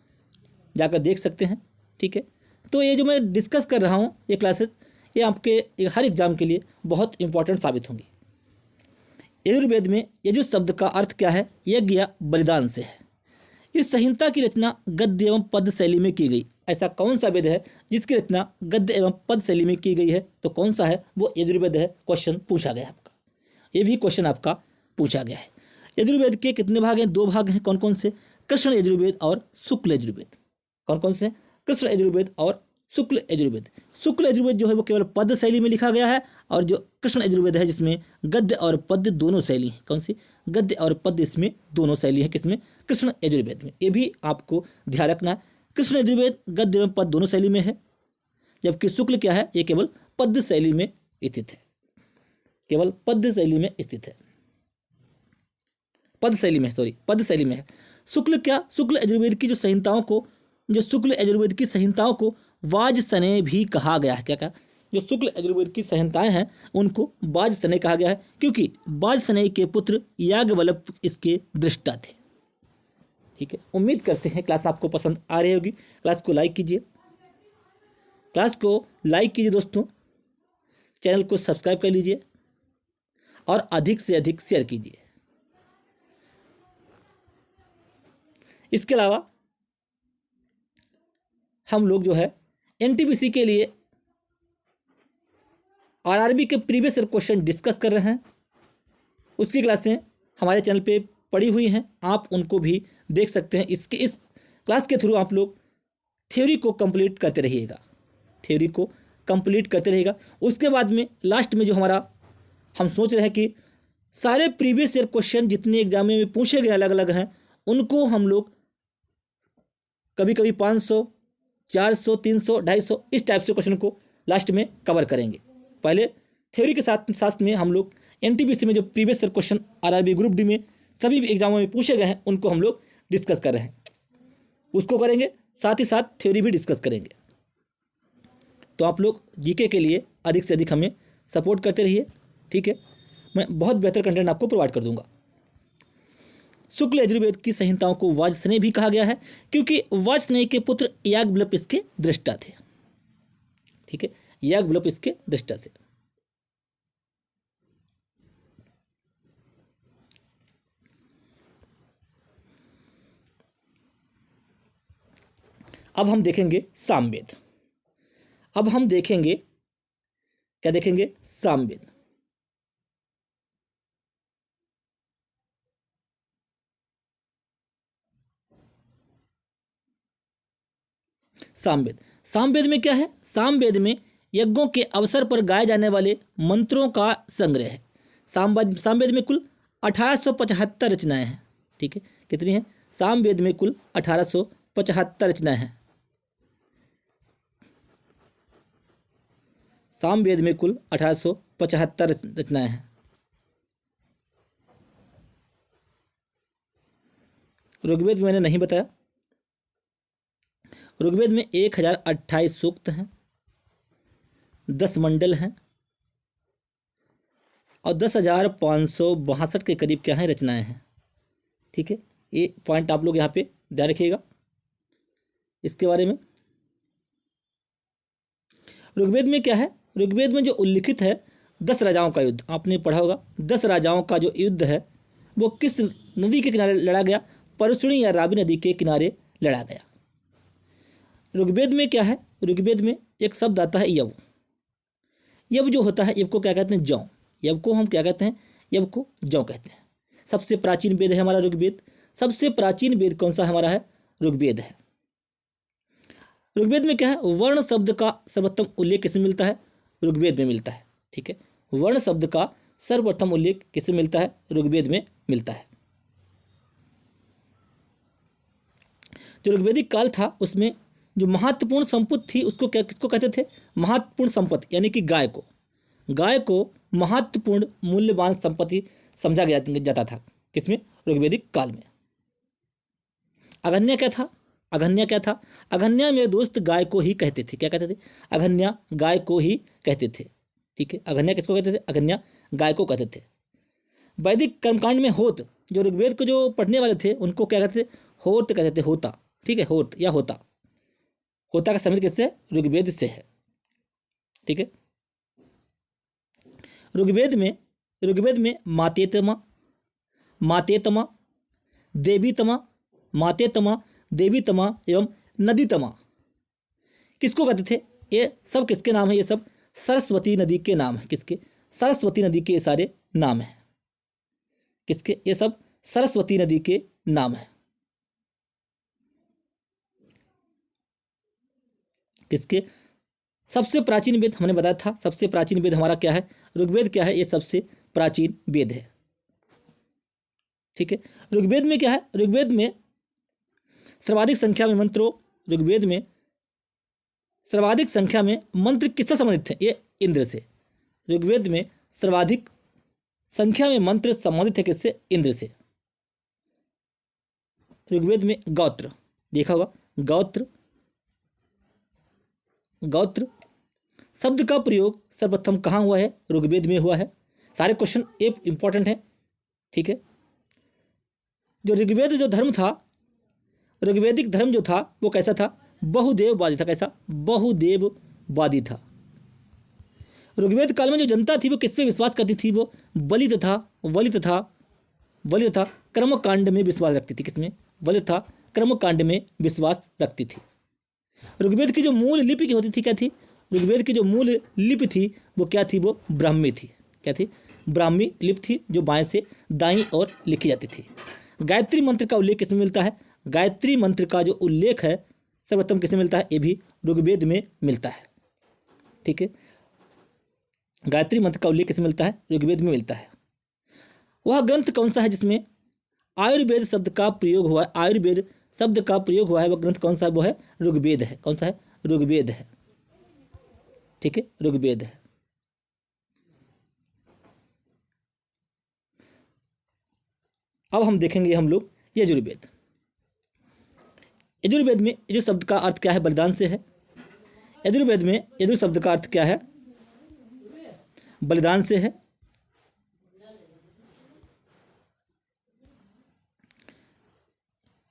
जाकर देख सकते हैं। ठीक है। तो ये जो मैं डिस्कस कर रहा हूँ ये क्लासेस, ये आपके हर एग्जाम के लिए बहुत इंपॉर्टेंट साबित होंगी। यजुर्वेद में यजुः शब्द का अर्थ क्या है? यज्ञ या बलिदान से है। इस संहिता की रचना गद्य एवं पद शैली में की गई। ऐसा कौन सा वेद है जिसकी रचना गद्य एवं पद शैली में की गई है? तो कौन सा है? वो यजुर्वेद है। क्वेश्चन पूछा गया आपका, ये भी क्वेश्चन आपका पूछा गया है। यजुर्वेद के कितने भाग हैं? 2 भाग हैं। कौन कौन से? कृष्ण यजुर्वेद और शुक्ल यजुर्वेद। कौन कौन से? कृष्ण यजुर्वेद और शुक्ल यजुर्वेद। शुक्ल यजुर्वेद जो है वो केवल पद शैली में लिखा गया है, और जो कृष्ण यजुर्वेद है जिसमें गद्य और पद्य दोनों शैली है। कौन सी? गद्य और पद्य इसमें दोनों शैली है। किसमें? कृष्ण यजुर्वेद में। ये भी आपको ध्यान रखना है। कृष्ण यजुर्वेद गद्य एवं पद दोनों शैली में है, जबकि शुक्ल क्या है? ये केवल पद्य शैली में स्थित है। केवल पद्य शैली में स्थित है। पद शैली में, सॉरी, पद शैली में है। शुक्ल क्या? शुक्ल यजुर्वेद की जो संहिताओं को, जो शुक्ल यजुर्वेद की संहिताओं को वाजसनेय भी कहा गया है। क्या कहा? जो शुक्ल यजुर्वेद की संहिताएं हैं उनको वाजसनेय कहा गया है, क्योंकि वाजसनेय के पुत्र याज्ञवल्क्य इसके दृष्टा थे। ठीक है। उम्मीद करते हैं क्लास आपको पसंद आ रही होगी। क्लास को लाइक कीजिए, क्लास को लाइक कीजिए दोस्तों, चैनल को सब्सक्राइब कर लीजिए और अधिक से अधिक शेयर कीजिए। इसके अलावा हम लोग जो है एनटीपीसी के लिए आरआरबी के प्रीवियस ईयर क्वेश्चन डिस्कस कर रहे हैं। उसकी क्लासें हमारे चैनल पे पड़ी हुई हैं, आप उनको भी देख सकते हैं। इस क्लास के थ्रू आप लोग थ्योरी को कंप्लीट करते रहिएगा, थ्योरी को कंप्लीट करते रहिएगा। उसके बाद में लास्ट में जो हमारा हम सोच रहे हैं कि सारे प्रीवियस ईयर क्वेश्चन जितने एग्जाम में पूछे गए अलग अलग हैं, उनको हम लोग कभी कभी 500, 400, 300, 250 इस टाइप से क्वेश्चन को लास्ट में कवर करेंगे। पहले थ्योरी के साथ साथ में हम लोग एनटीपीसी में जो previous year question RRB group D में सभी एग्जामों में पूछे गए हैं उनको हम लोग डिस्कस कर रहे हैं, उसको करेंगे, साथ ही साथ थ्योरी भी डिस्कस करेंगे। तो आप लोग जीके के लिए अधिक से अधिक हमें सपोर्ट करते रहिए, ठीक है। मैं बहुत बेहतर कंटेंट आपको प्रोवाइड कर दूंगा। शुक्ल यजुर्वेद की संहिताओं को वाजस्नेय भी कहा गया है क्योंकि वाजस्नेय के पुत्र याज्ञवल्क्य इसके दृष्टा थे, ठीक है, याज्ञवल्क्य इसके दृष्टा थे। अब हम देखेंगे सामवेद। अब हम देखेंगे, क्या देखेंगे? सामवेद। सामवेद, सामवेद में क्या है? सामवेद में यज्ञों के अवसर पर गाए जाने वाले मंत्रों का संग्रह है। सामवेद में कुल 1875 रचनाएं हैं, ठीक है। कितनी हैं? सामवेद में कुल 1875 रचनाएं हैं। सामवेद में कुल 1875 रचनाएं हैं। ऋग्वेद में मैंने नहीं बताया। ऋग्वेद में 1028 सूक्त हैं, 10 मंडल हैं और 10,562 के करीब क्या हैं? रचनाएं हैं, ठीक है। ये पॉइंट आप लोग यहाँ पे ध्यान रखिएगा इसके बारे में। ऋग्वेद में क्या है? ऋग्वेद में जो उल्लिखित है 10 राजाओं का युद्ध, आपने पढ़ा होगा। 10 राजाओं का जो युद्ध है वो किस नदी के किनारे लड़ा गया? परशुणी या रावी नदी के किनारे लड़ा गया। ऋग्वेद में क्या है? ऋग्वेद में एक शब्द आता है यव। यव जो होता है, यव को क्या कहते हैं? जौ। यव को हम क्या कहते हैं? यव को जौ कहते हैं। सबसे प्राचीन वेद है हमारा ऋग्वेद। सबसे प्राचीन वेद कौन सा हमारा है? ऋग्वेद है। ऋग्वेद में क्या है? वर्ण शब्द का सर्वोत्तम उल्लेख किसमें मिलता है? ऋग्वेद में मिलता है, ठीक है। वर्ण शब्द का सर्वप्रथम उल्लेख किसमें मिलता है? ऋग्वेद में मिलता है। जो ऋग्वेदिक काल था उसमें जो महत्वपूर्ण संपत्ति थी उसको क्या, किसको कहते थे? महत्वपूर्ण संपत्ति, यानी कि गाय को। गाय को महत्वपूर्ण मूल्यवान संपत्ति समझा जाता था। किसमें? ऋग्वेदिक काल में। अगन्या क्या था? अगन्या क्या था? अगन्या मेरे दोस्त गाय को ही कहते थे। क्या कहते थे? अगन्या गाय को ही कहते थे, ठीक है। अगन्या किसको कहते थे? अगन्या गाय को कहते थे। वैदिक कर्मकांड में होत, जो ऋग्वेद को जो पढ़ने वाले थे उनको क्या कहते थे? होत कहते थे, होता, ठीक है। होत या होता, होता का संबंध किससे? ऋग्वेद से है, ठीक है। ऋग्वेद में मातेतमा, मातेतमा, देवीतमा, मातेतमा, देवीतमा एवं नदीतमा किसको कहते थे? ये सब किसके नाम है? ये सब सरस्वती नदी के नाम है। किसके? सरस्वती नदी के ये सारे नाम हैं। किसके? ये सब सरस्वती नदी के नाम है। किसके? सबसे प्राचीन वेद हमने बताया था। सबसे प्राचीन वेद हमारा क्या है? ऋग्वेद क्या है? ये सबसे प्राचीन वेद है, ठीक है। ऋग्वेद में क्या है? ऋग्वेद में सर्वाधिक संख्या में मंत्रों, ऋग्वेद में सर्वाधिक संख्या में मंत्र किससे संबंधित थे? ये इंद्र से। ऋग्वेद में सर्वाधिक संख्या में मंत्र संबंधित है किससे? इंद्र से। ऋग्वेद में गौत्र देखा होगा। गौत्र, गौत्र शब्द का प्रयोग सर्वप्रथम कहाँ हुआ है? ऋग्वेद में हुआ है। सारे क्वेश्चन एक इंपॉर्टेंट है, ठीक है। जो ऋग्वेद जो धर्म था, ऋग्वेदिक धर्म जो था वो कैसा था? बहुदेववादी था। कैसा? बहुदेववादी था। ऋग्वेद काल में जो जनता थी वो किस पे विश्वास करती थी? वो बलि तथा कर्मकांड में विश्वास रखती थी। किसमें? बलि तथा कर्मकांड में विश्वास रखती थी। ऋग्वेद की जो मूल लिपि की होती थी क्या थी? ऋग्वेद की जो मूल लिपि थी वो क्या थी? वो ब्राह्मी थी। क्या थी? ब्राह्मी लिपि थी जो बाएं से दाईं ओर लिखी जाती थी। गायत्री मंत्र का उल्लेख किसमें मिलता है? गायत्री मंत्र का जो उल्लेख है सर्वप्रथम किसमें मिलता है? ये भी ऋग्वेद में मिलता है। ठीक है, गायत्री मंत्र का उल्लेख किसमें मिलता है? ऋग्वेद में मिलता है। वह ग्रंथ कौन सा है जिसमें आयुर्वेद शब्द का प्रयोग हुआ है? आयुर्वेद शब्द का प्रयोग हुआ है, वह ग्रंथ कौन सा है? वो है ऋग्वेद है। कौन सा है? ऋग्वेद है। ठीक है, ऋग्वेद है। अब हम देखेंगे हम लोग यजुर्वेद। यजुर्वेद में यजु शब्द का अर्थ क्या है? बलिदान से है। यजुर्वेद में यजु शब्द का अर्थ क्या है? बलिदान से है।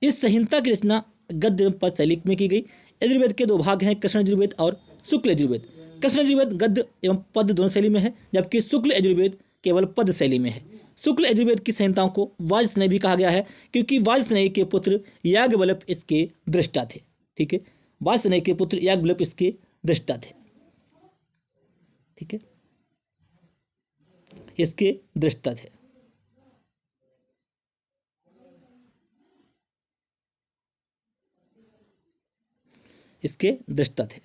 इस संहिता की रचना गद्य एवं पद शैली में की गई। यजुर्वेद के 2 भाग हैं, कृष्ण यजुर्वेद और शुक्ल यजुर्वेद। कृष्ण यजुर्वेद गद्य एवं पद दोनों शैली में है, जबकि शुक्ल यजुर्वेद केवल पद शैली में है। शुक्ल यजुर्वेद की संहिताओं को वाजस्नेय भी कहा गया है, क्योंकि वाजस्नेय के पुत्र याज्ञवल्क्य इसके दृष्टा थे। ठीक है, वाजस्नेय के पुत्र याज्ञवल्क्य इसके दृष्टा थे। ठीक है, इसके दृष्टा थे। इसके दृष्टा थे।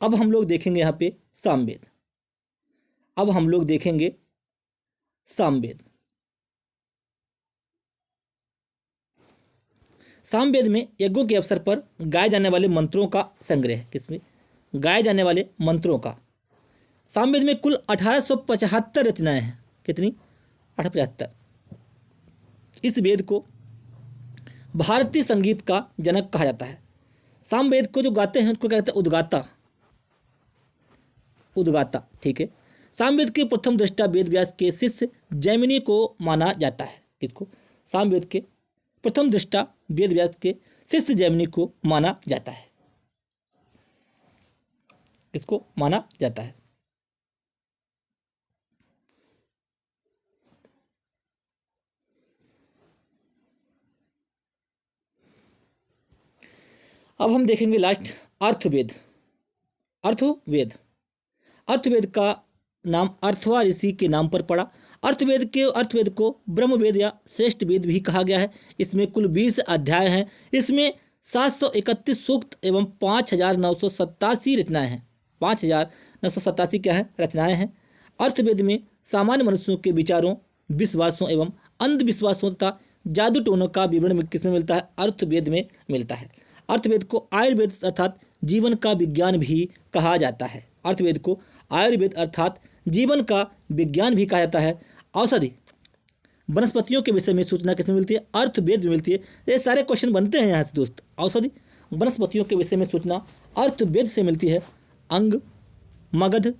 अब हम लोग देखेंगे यहाँ पे सामवेद। अब हम लोग देखेंगे सामवेद। सामवेद में यज्ञों के अवसर पर गाए जाने वाले मंत्रों का संग्रह है। किसमें? गाए जाने वाले मंत्रों का। सामवेद में कुल 1875 रचनाएं हैं। कितनी? 1875। इस वेद को भारतीय संगीत का जनक कहा जाता है। सामवेद को जो गाते हैं उसको कहते हैं उद्गाता। उद्गाता। ठीक है, सामवेद के प्रथम दृष्टा वेद व्यास के शिष्य जैमिनी को माना जाता है। किसको? सामवेद के प्रथम दृष्टा वेद व्यास के शिष्य जैमिनी को माना जाता है। किसको माना जाता है? अब हम देखेंगे लास्ट अर्थवेद। अर्थवेद। अर्थवेद का नाम अर्थवा ऋषि के नाम पर पड़ा। अर्थवेद को ब्रह्मवेद या श्रेष्ठ वेद भी कहा गया है। इसमें कुल 20 अध्याय हैं। इसमें 731 सूक्त एवं 5987 रचनाएं हैं। 5987 क्या है? रचनाएं हैं। अर्थवेद में सामान्य मनुष्यों के विचारों, विश्वासों एवं अंधविश्वासों तथा जादू टोनों का विवरण किसमें मिलता है? अर्थवेद में मिलता है। अर्थवेद को आयुर्वेद अर्थात जीवन का विज्ञान भी कहा जाता है। अर्थवेद को आयुर्वेद अर्थात जीवन का विज्ञान भी कहा जाता है। औषधि वनस्पतियों के विषय में सूचना किसमें मिलती है? अर्थवेद में मिलती है। ये सारे क्वेश्चन बनते हैं यहाँ से दोस्त। औषधि वनस्पतियों के विषय में सूचना अर्थवेद से मिलती है। अंग, मगध,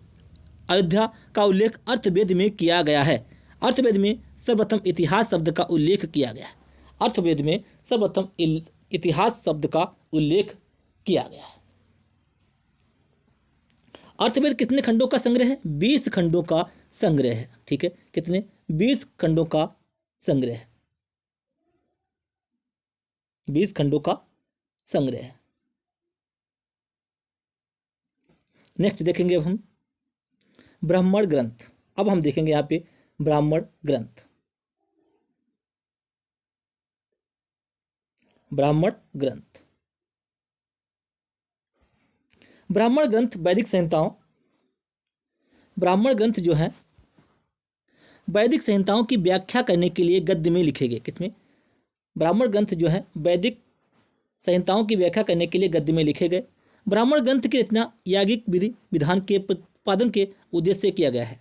अयोध्या का उल्लेख अर्थवेद में किया गया है। अर्थवेद में सर्वप्रथम इतिहास शब्द का उल्लेख किया गया है। अर्थवेद में सर्वप्रथम इतिहास शब्द का उल्लेख किया गया है। अर्थवेद कितने खंडों का संग्रह है? 20 खंडों का संग्रह है। ठीक है, कितने? 20 खंडों का संग्रह है। 20 खंडों का संग्रह है। नेक्स्ट देखेंगे अब हम ब्राह्मण ग्रंथ। अब हम देखेंगे यहाँ पे ब्राह्मण ग्रंथ। ब्राह्मण ग्रंथ। ब्राह्मण ग्रंथ वैदिक संहिताओं। ब्राह्मण ग्रंथ जो है वैदिक संहिताओं की व्याख्या करने के लिए गद्य में लिखे गए। किसमें? ब्राह्मण ग्रंथ जो है वैदिक संहिताओं की व्याख्या करने के लिए गद्य में लिखे गए। ब्राह्मण ग्रंथ की रचना याज्ञिक विधि विधान के प्रतिपादन के उद्देश्य से किया गया है।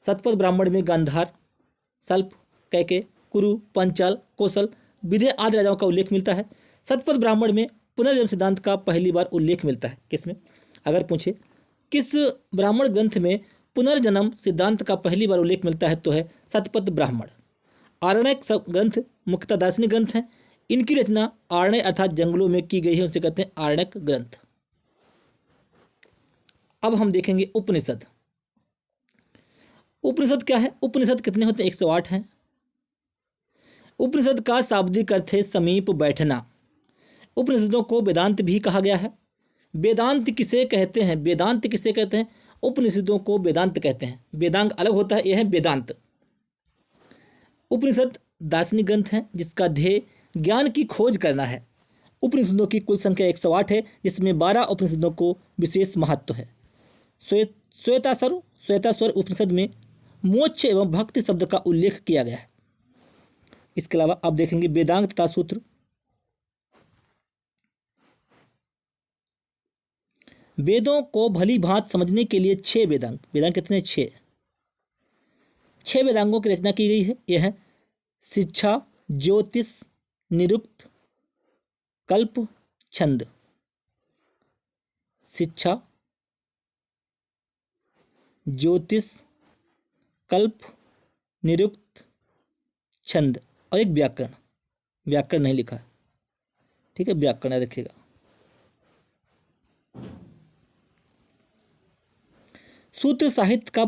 शतपथ ब्राह्मण में गांधार, सल्प, कैके, कुरु, पंचाल, कौशल, विदेह आदि राजाओं का उल्लेख मिलता है। शतपथ ब्राह्मण में पुनर्जन्म सिद्धांत का पहली बार उल्लेख मिलता है। किसमें? अगर पूछे किस ब्राह्मण ग्रंथ में पुनर्जन्म सिद्धांत का पहली बार उल्लेख मिलता है तो है शतपथ ब्राह्मण। आरण्यक ग्रंथ मुख्यतः दार्शनिक ग्रंथ हैं। इनकी रचना आरण्य अर्थात जंगलों में की गई है, उसे कहते हैं आरण्यक ग्रंथ। अब हम देखेंगे उपनिषद। उपनिषद क्या है? उपनिषद कितने होते हैं? 108 हैं। उपनिषद का शाब्दिक अर्थ है समीप बैठना। उपनिषदों को वेदांत भी कहा गया है। वेदांत किसे कहते हैं? वेदांत किसे कहते हैं? उपनिषदों को वेदांत कहते हैं। वेदांग अलग होता है, यह है वेदांत। उपनिषद दार्शनिक ग्रंथ हैं जिसका ध्येय ज्ञान की खोज करना है। उपनिषदों की कुल संख्या 108 है, जिसमें 12 उपनिषदों को विशेष महत्व है। श्वेतास्वर उपनिषद में मोक्ष एवं भक्ति शब्द का उल्लेख किया गया है। इसके अलावा आप देखेंगे वेदांग तथा सूत्र। वेदों को भली भांति समझने के लिए 6 वेदांग कितने? 6 वेदांगों की रचना की गई है। यह है शिक्षा, ज्योतिष, निरुक्त, कल्प, छंद। शिक्षा, ज्योतिष, कल्प, निरुक्त, छंद और एक व्याकरण नहीं लिखा है, ठीक है, व्याकरण है, देखिएगा। सूत्र साहित्य का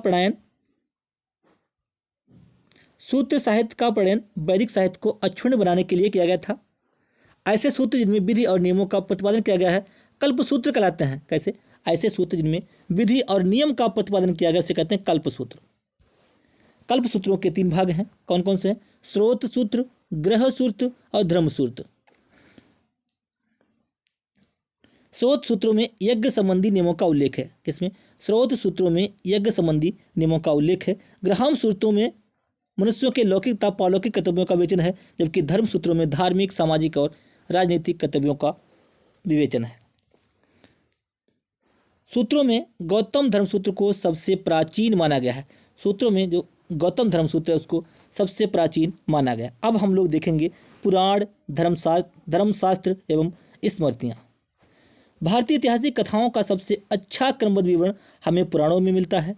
प्रणयन वैदिक साहित्य को अक्षुण्ण बनाने के लिए किया गया था। ऐसे सूत्र जिनमें विधि और नियमों का प्रतिपादन किया गया है कल्प सूत्र कहलाते हैं। कैसे? ऐसे सूत्र जिनमें विधि और नियम का प्रतिपादन किया गया उसे कहते हैं कल्प सूत्र। कल्प सूत्रों के 3 भाग हैं। कौन कौन से हैं? स्रोत सूत्र, ग्रह सूत्र और धर्म सूत्र। स्रोत सूत्रों में यज्ञ संबंधी नियमों का उल्लेख है। किसमें? स्रोत सूत्रों में यज्ञ संबंधी नियमों का उल्लेख है। ग्रहाम सूत्रों में मनुष्यों के लौकिक तथा पालौकिक कर्तव्यों का विवेचन है, जबकि धर्म सूत्रों में धार्मिक, सामाजिक और राजनीतिक कर्तव्यों का विवेचन है। सूत्रों में गौतम धर्मसूत्र को सबसे प्राचीन माना गया है। सूत्रों में जो गौतम धर्मसूत्र है उसको सबसे प्राचीन माना गया। अब हम लोग देखेंगे पुराण, धर्मशास्त्र एवं स्मृतियाँ। भारतीय ऐतिहासिक कथाओं का सबसे अच्छा क्रमबद्ध विवरण हमें पुराणों में मिलता है।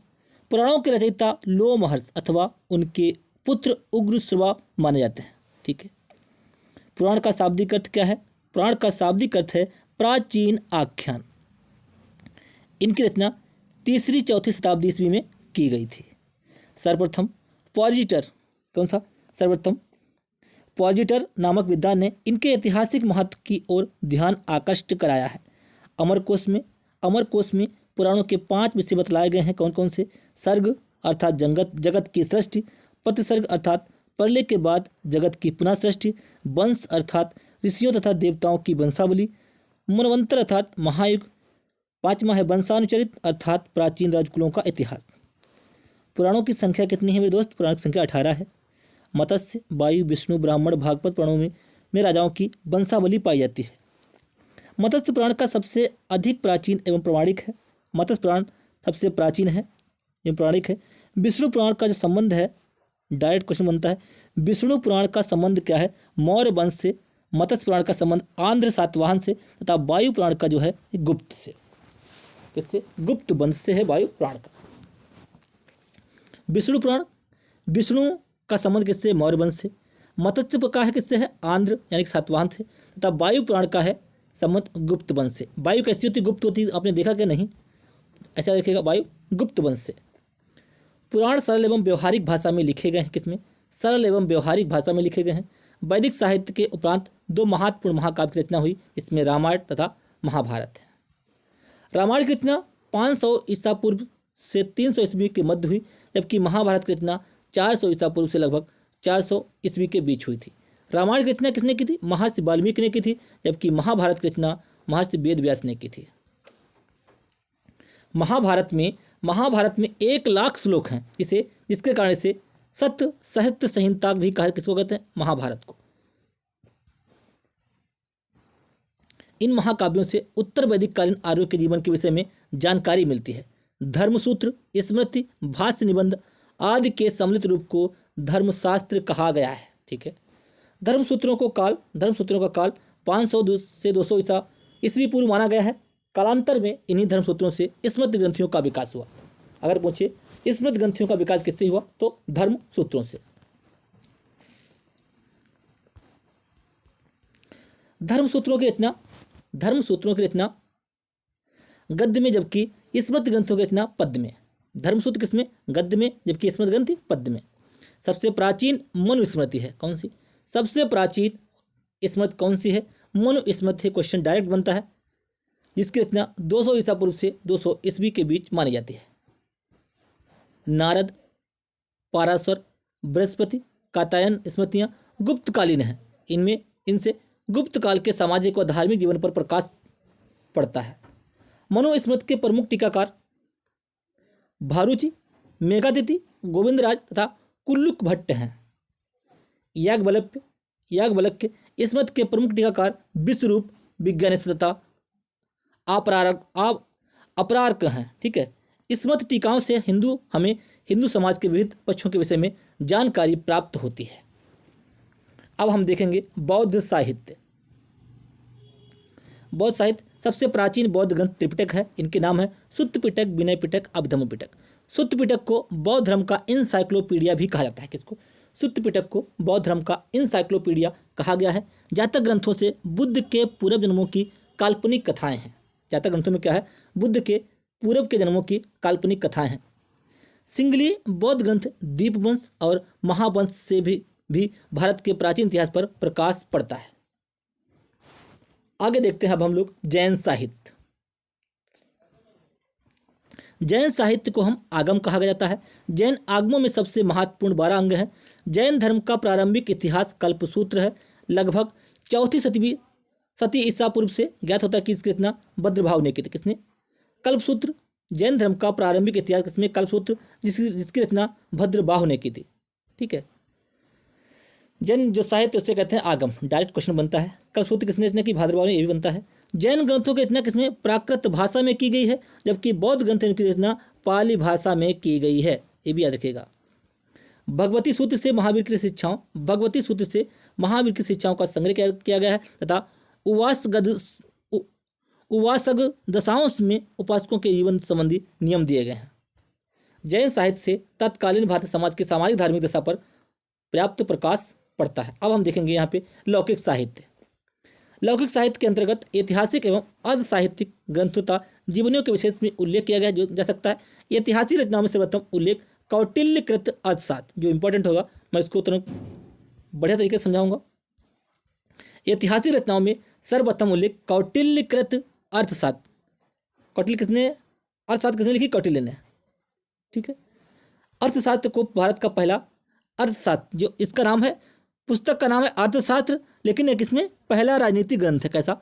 पुराणों के रचयिता लोमहर्ष अथवा उनके पुत्र उग्रश्रवा माने जाते हैं। ठीक है। पुराण का शाब्दिक अर्थ क्या है? पुराण का शाब्दिक अर्थ है प्राचीन आख्यान। इनकी रचना 3री-4वीं शताब्दी ईस्वी में की गई थी। सर्वप्रथम पॉजिटर, कौन सा? सर्वप्रथम पॉजिटर नामक विद्वान ने इनके ऐतिहासिक महत्व की ओर ध्यान आकर्षित कराया है। अमरकोश में पुराणों के 5 विषय बतलाए गए हैं। कौन कौन से? सर्ग अर्थात जगत की सृष्टि, प्रतिसर्ग अर्थात प्रलय के बाद जगत की पुनः सृष्टि, वंश अर्थात ऋषियों तथा देवताओं की वंशावली, मनवंतर अर्थात महायुग, 5वां है वंशानुचरित अर्थात प्राचीन राजकुलों का इतिहास। पुराणों की संख्या कितनी है मेरे दोस्त? पुराणों की संख्या 18 है। मत्स्य, वायु, विष्णु, ब्राह्मण, भागवत पुराणों में राजाओं की वंशावली पाई जाती है। मत्स्य पुराण का सबसे अधिक प्राचीन एवं प्रमाणिक है। मत्स्य पुराण सबसे प्राचीन है एवं प्रमाणिक है। विष्णु पुराण का जो संबंध है, डायरेक्ट क्वेश्चन बनता है, विष्णु पुराण का संबंध क्या है? मौर्य वंश से। मत्स्य पुराण का संबंध आंध्र सातवाहन से तथा वायु पुराण का जो है गुप्त से। किससे? गुप्त वंश से है वायु पुराण का। विष्णु पुराण, विष्णु का संबंध किससे? मौर्य वंश से। मत्स्य का है किससे? है आंध्र यानी कि सातवाहन से। तथा वायु पुराण का है संबंध गुप्त वंश से। वायु कैसी होती? गुप्त होती। आपने देखा क्या? नहीं, ऐसा देखिएगा, वायु गुप्त वंश से। पुराण सरल एवं व्यवहारिक भाषा में लिखे गए हैं। किसमें? सरल एवं व्यवहारिक भाषा में लिखे गए हैं। वैदिक साहित्य के उपरांत 2 महत्वपूर्ण महाकाव्य की रचना हुई, इसमें रामायण तथा महाभारत है। रामायण की रचना 500 ईसा पूर्व से 300 ईस्वी के मध्य हुई, जबकि महाभारत की रचना 400 ईसा पूर्व से लगभग 400 ईस्वी के बीच हुई थी। रामायण की रचना किसने की थी? महर्षि वाल्मीकि ने की थी, जबकि महाभारत की रचना महर्षि वेदव्यास ने की थी। महाभारत में 1 लाख श्लोक हैं, जिसके कारण इसे सत्य साहित्य संहिता भी कहा। किसको कहते हैं? महाभारत को। इन महाकाव्यों से उत्तर वैदिक कालीन आर्यों के जीवन के विषय में जानकारी मिलती है। धर्मसूत्र, स्मृति, भाष्य निबंध आदि के सम्मिलित रूप को धर्मशास्त्र कहा गया है। ठीक है। धर्मसूत्रों का काल 500 से 200 ईस्वी पूर्व माना गया है। कालांतर में इन्हीं धर्मसूत्रों से स्मृति ग्रंथियों का विकास हुआ। अगर पूछे स्मृति ग्रंथियों का विकास किससे हुआ, तो धर्मसूत्रों से। धर्मसूत्रों की रचना गद्य में, जबकि स्मृति ग्रंथों की रचना पद्य में। धर्मसूत्र किसमें? गद्य में, जबकि स्मृति ग्रंथ पद्य में। सबसे प्राचीन मनुस्मृति है। कौन सी? सबसे प्राचीन स्मृति कौन सी है? मनुस्मृति। क्वेश्चन डायरेक्ट बनता है, जिसकी रचना 200 ईसा पूर्व से 200 ईस्वी के बीच मानी जाती है। नारद, पाराशर, बृहस्पति कात्यायन स्मृतियाँ गुप्तकालीन हैं। इनसे गुप्त काल के सामाजिक व धार्मिक जीवन पर प्रकाश पड़ता है। मनुस्मृति के प्रमुख टीकाकार भारूची, मेघातिथि, गोविंदराज तथा कुल्लुक भट्ट हैं। याज्ञवल्क्य स्मृति के प्रमुख टीकाकार विश्वरूप, विज्ञानेश्वर तथा अपरार्क हैं। ठीक है, स्मृति टीकाओं से हमें हिंदू समाज के विविध पक्षों के विषय में जानकारी प्राप्त होती है। अब हम देखेंगे बौद्ध साहित्य। बौद्ध साहित्य सबसे प्राचीन बौद्ध ग्रंथ त्रिपिटक है। इनके नाम है सुत्त पिटक, विनय पिटक, अभिधम्म पिटक। सुत्त पिटक को बौद्ध धर्म का इनसाइक्लोपीडिया भी कहा जाता है। किसको? सुत्त पिटक को बौद्ध धर्म का इनसाइक्लोपीडिया कहा गया है। जातक ग्रंथों से बुद्ध के पूर्व जन्मों की काल्पनिक कथाएं हैं। जातक ग्रंथों में क्या है? बुद्ध के पूर्व के जन्मों की काल्पनिक कथाएं हैं। सिंगली बौद्ध ग्रंथ दीपवंश और महावंश से भी भारत के प्राचीन इतिहास पर प्रकाश पड़ता है। आगे देखते हैं अब हम लोग जैन साहित्य। जैन साहित्य को हम आगम कहा जाता है। जैन आगमों में सबसे महत्वपूर्ण 12 अंग हैं। जैन धर्म का प्रारंभिक इतिहास कल्पसूत्र है। लगभग 4वीं सदी ईसा पूर्व से ज्ञात होता है कि इसकी रचना भद्रभाव ने की थी। किसने? कल्पसूत्र। जैन धर्म का प्रारंभिक इतिहास किसमें? कल्पसूत्र, जिसकी रचना भद्रबाहु ने की थी। ठीक है, जैन जो साहित्य उसे कहते हैं आगम। डायरेक्ट क्वेश्चन बनता है, कल्पसूत्र किसने रचना की? भद्रबाहु ने। ये भी बनता है। जैन ग्रंथों की रचना किसमें? प्राकृत भाषा में की गई है, जबकि बौद्ध ग्रंथों की रचना पाली भाषा में की गई है। ये भी याद रखिएगा। भगवती सूत्र से महावीर की शिक्षाओं का संग्रह किया गया है तथा उवासग दशाओं में उपासकों के जीवन संबंधी नियम दिए गए हैं। जैन साहित्य से तत्कालीन भारतीय समाज की सामाजिक धार्मिक दशा पर पर्याप्त प्रकाश पड़ता है। अब हम देखेंगे यहाँ पे लौकिक साहित्य। लौकिक साहित्य के अंतर्गत ऐतिहासिक एवं अर्ध साहित्यिक ग्रंथों तथा जीवनियों के विशेष में उल्लेख किया गया जा सकता है। ऐतिहासिक रचनाओं में सर्वप्रथम उल्लेख कौटिल्यकृत अर्थशास्त्र, जो इंपॉर्टेंट होगा, मैं इसको तुरंत बढ़िया तरीके से समझाऊंगा। ऐतिहासिक रचनाओं में सर्वप्रथम उल्लेख कौटिल्यकृत अर्थशास्त्र। अर्थशास्त्र किसने लिखी? कौटिल्य ने। ठीक है, अर्थशास्त्र को भारत का पहला अर्थशास्त्र, जो इसका नाम है, पुस्तक का नाम है अर्थशास्त्र, लेकिन एक इसमें पहला राजनीतिक ग्रंथ है। कैसा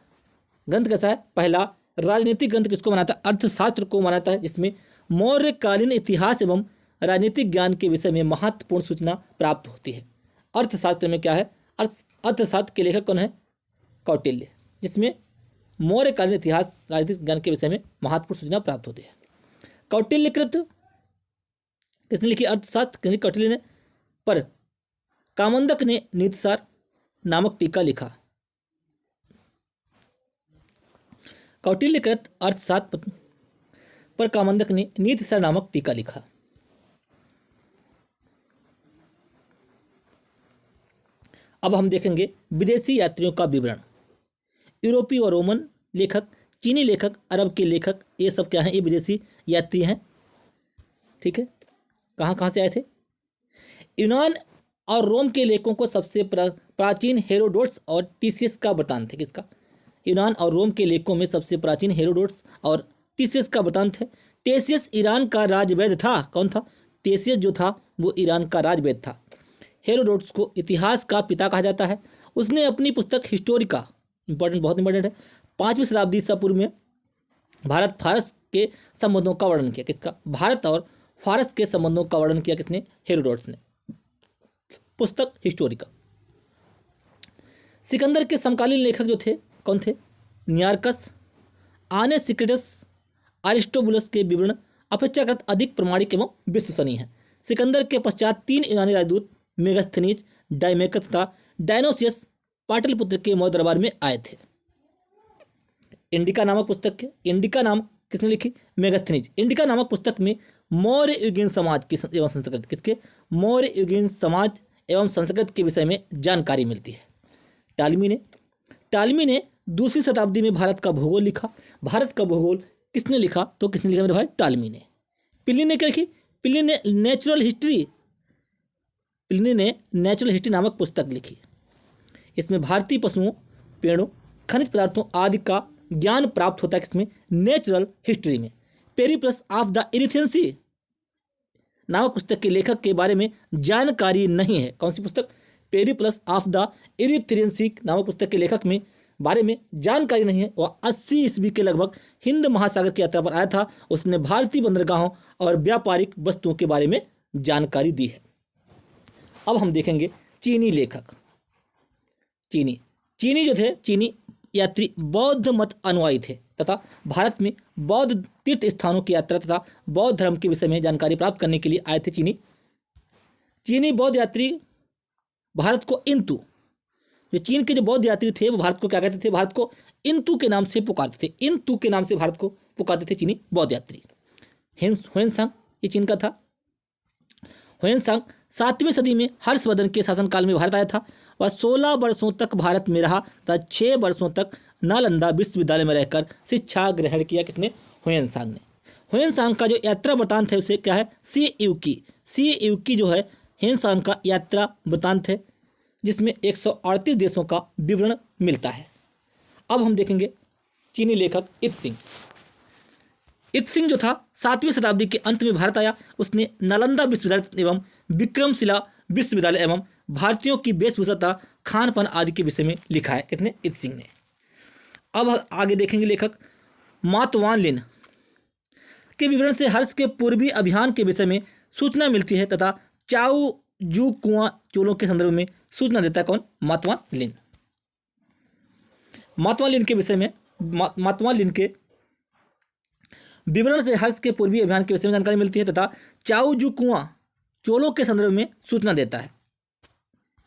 ग्रंथ? कैसा है? पहला राजनीतिक ग्रंथ किसको माना था? अर्थशास्त्र को माना है, जिसमें मौर्यकालीन इतिहास एवं राजनीतिक ज्ञान के विषय में महत्वपूर्ण सूचना प्राप्त होती है। अर्थशास्त्र में क्या है? अर्थशास्त्र के लेखक कौन है? कौटिल्य, जिसमें मौर्यकालीन इतिहास राजनीतिक ज्ञान के विषय में महत्वपूर्ण सूचना प्राप्त होती है। कौटिल्यकृत किसने लिखी? अर्थशास्त्र किसने? कौटिल्य ने। पर कामंदक ने नीतिसार नामक टीका लिखा। कौटिल्यकृत अर्थशास्त्र पर कामंदक ने नीतिसार नामक टीका लिखा। अब हम देखेंगे विदेशी यात्रियों का विवरण। यूरोपीय और रोमन लेखक, चीनी लेखक, अरब के लेखक, ये सब क्या हैं? ये विदेशी यात्री हैं। ठीक है, कहाँ से आए थे? यूनान और रोम के लेखकों को सबसे प्राचीन हेरोडोट्स और टीसीएस का वृत्तांत है। किसका? यूनान और रोम के लेखकों में सबसे प्राचीन हेरोडोट्स और टीसीएस का वृत्तांत है। टेसियस ईरान का राजवैद्य था। कौन था? टेसियस जो था वो ईरान का राजवैद्य था। हेरोडोट्स को इतिहास का पिता कहा जाता है। उसने अपनी पुस्तक हिस्टोरिका, बहुत इंपॉर्टेंट है, 5वीं शताब्दी ईसा पूर्व में भारत फारस के संबंधों का वर्णन किया। किसका? भारत और फारस के संबंधों का वर्णन किया। किसने? हेरोडोट्स ने। पुस्तक हिस्टोरिका। सिकंदर के समकालीन लेखक जो थे, कौन थे? नियार्कस, आनेसिक्रिटस, अरिस्टोबुलस के विवरण अपेक्षाकृत अधिक प्रमाणिक एवं विश्वसनीय है। सिकंदर के पश्चात 3 यूनानी राजदूत मेगास्थनीज, डायमेकस तथा डायनोसियस पाटलिपुत्र के मौर्य दरबार में आए थे। इंडिका नामक पुस्तक इंडिका नाम किसने लिखी? मेगास्थनीज। इंडिका नामक पुस्तक में मौर्य युगीन समाज की एवं संस्कृत, किसके? मौर्य युगीन समाज एवं संस्कृत के विषय में जानकारी मिलती है। टालमी ने 2वीं शताब्दी में भारत का भूगोल लिखा। भारत का भूगोल किसने लिखा? तो किसने लिखा मेरे भाई? टालमी ने। प्लिनी ने क्या लिखी? प्लिनी ने नेचुरल हिस्ट्री नामक पुस्तक लिखी। इसमें भारतीय पशुओं, पेड़ों, खनिज पदार्थों आदि का ज्ञान प्राप्त होता है। किसमें? नेचुरल हिस्ट्री में। पेरिप्लस ऑफ द इरिथेंसी नामक पुस्तक के लेखक के बारे में जानकारी नहीं है। कौन सी पुस्तक? पेरिप्लस ऑफ द इरिथ्रियन सी नामक पुस्तक के लेखक में बारे में जानकारी नहीं है। वह 80 ईस्वी के लगभग हिंद महासागर की यात्रा पर आया था। उसने भारतीय बंदरगाहों और व्यापारिक वस्तुओं के बारे में जानकारी दी है। अब हम देखेंगे चीनी लेखक। चीनी जो थे, चीनी यात्री बौद्ध मत अनुयायी थे तथा भारत में बौद्ध तीर्थ स्थानों की यात्रा तथा बौद्ध धर्म के विषय में जानकारी प्राप्त करने के लिए आए थे। चीनी बौद्ध यात्री भारत को इंतु, जो चीन के जो बौद्ध यात्री थे वो भारत को क्या कहते थे? भारत को इंतु के नाम से पुकारते थे। इंतु के नाम से भारत को पुकारते थे चीनी बौद्ध यात्री। ह्वेनसांग ये चीन का था। ह्वेनसांग 7वीं सदी में हर्षवर्धन के शासनकाल में भारत आया था। वह 16 वर्षों तक भारत में रहा तथा 6 वर्षों तक नालंदा विश्वविद्यालय में रहकर शिक्षा ग्रहण किया। किसने? ह्वेनसांग ने। ह्वेनसांग का जो यात्रा वृत्तांत है उसे क्या है? सी युकी जो है ह्वेनसांग का यात्रा वृत्तांत है, जिसमें 138 देशों का विवरण मिलता है। अब हम देखेंगे चीनी लेखक इत्सिंग। इत्सिंग जो था 7वीं शताब्दी के अंत में भारत आया। उसने नालंदा विश्वविद्यालय एवं विक्रमशिला विश्वविद्यालय एवं भारतीयों की वेशभूषा तथा खान पान आदि के विषय में लिखा है। किसने? इत्सिंग ने। अब आगे देखेंगे लेखक मातवान लिन के विवरण से हर्ष के पूर्वी अभियान के विषय में सूचना मिलती है तथा चाउ जू कुआं चोलों के संदर्भ में सूचना देता है। कौन? मातवान लिन। मातवान लिन के विषय में मातवान लिन के विवरण से हर्ष के पूर्वी अभियान के विषय में जानकारी मिलती है तथा चाउ जू कुआं चोलों के संदर्भ में सूचना देता है।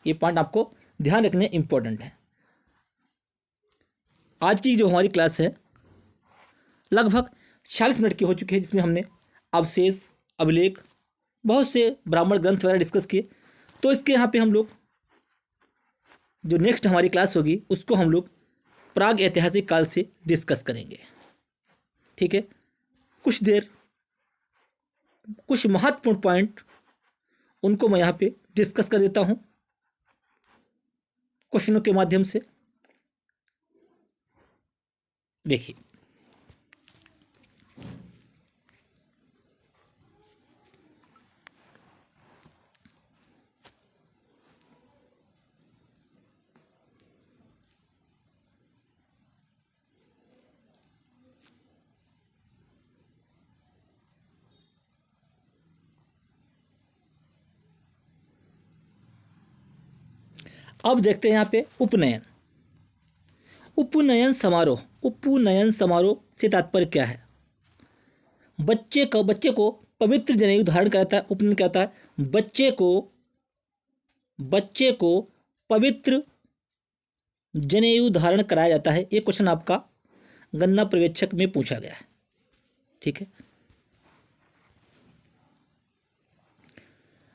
ये पॉइंट आपको ध्यान रखने इंपॉर्टेंट है। आज की जो हमारी क्लास है लगभग 46 मिनट की हो चुकी है, जिसमें हमने अवशेष, अभिलेख, बहुत से ब्राह्मण ग्रंथ वगैरह डिस्कस किए। तो इसके यहाँ पे हम लोग जो नेक्स्ट हमारी क्लास होगी उसको हम लोग प्राग ऐतिहासिक काल से डिस्कस करेंगे। ठीक है, कुछ देर कुछ महत्वपूर्ण पॉइंट उनको मैं यहाँ पे डिस्कस कर देता हूँ क्वेश्चनों के माध्यम से। देखिए, अब देखते हैं यहाँ पे उपनयन। उपनयन समारोह से तात्पर्य क्या है? बच्चे को पवित्र जनेऊ धारण कराता है। उपनयन क्या होता है? बच्चे को पवित्र जनेऊ धारण कराया जाता है। ये क्वेश्चन आपका गणना पर्यवेक्षक में पूछा गया है। ठीक है,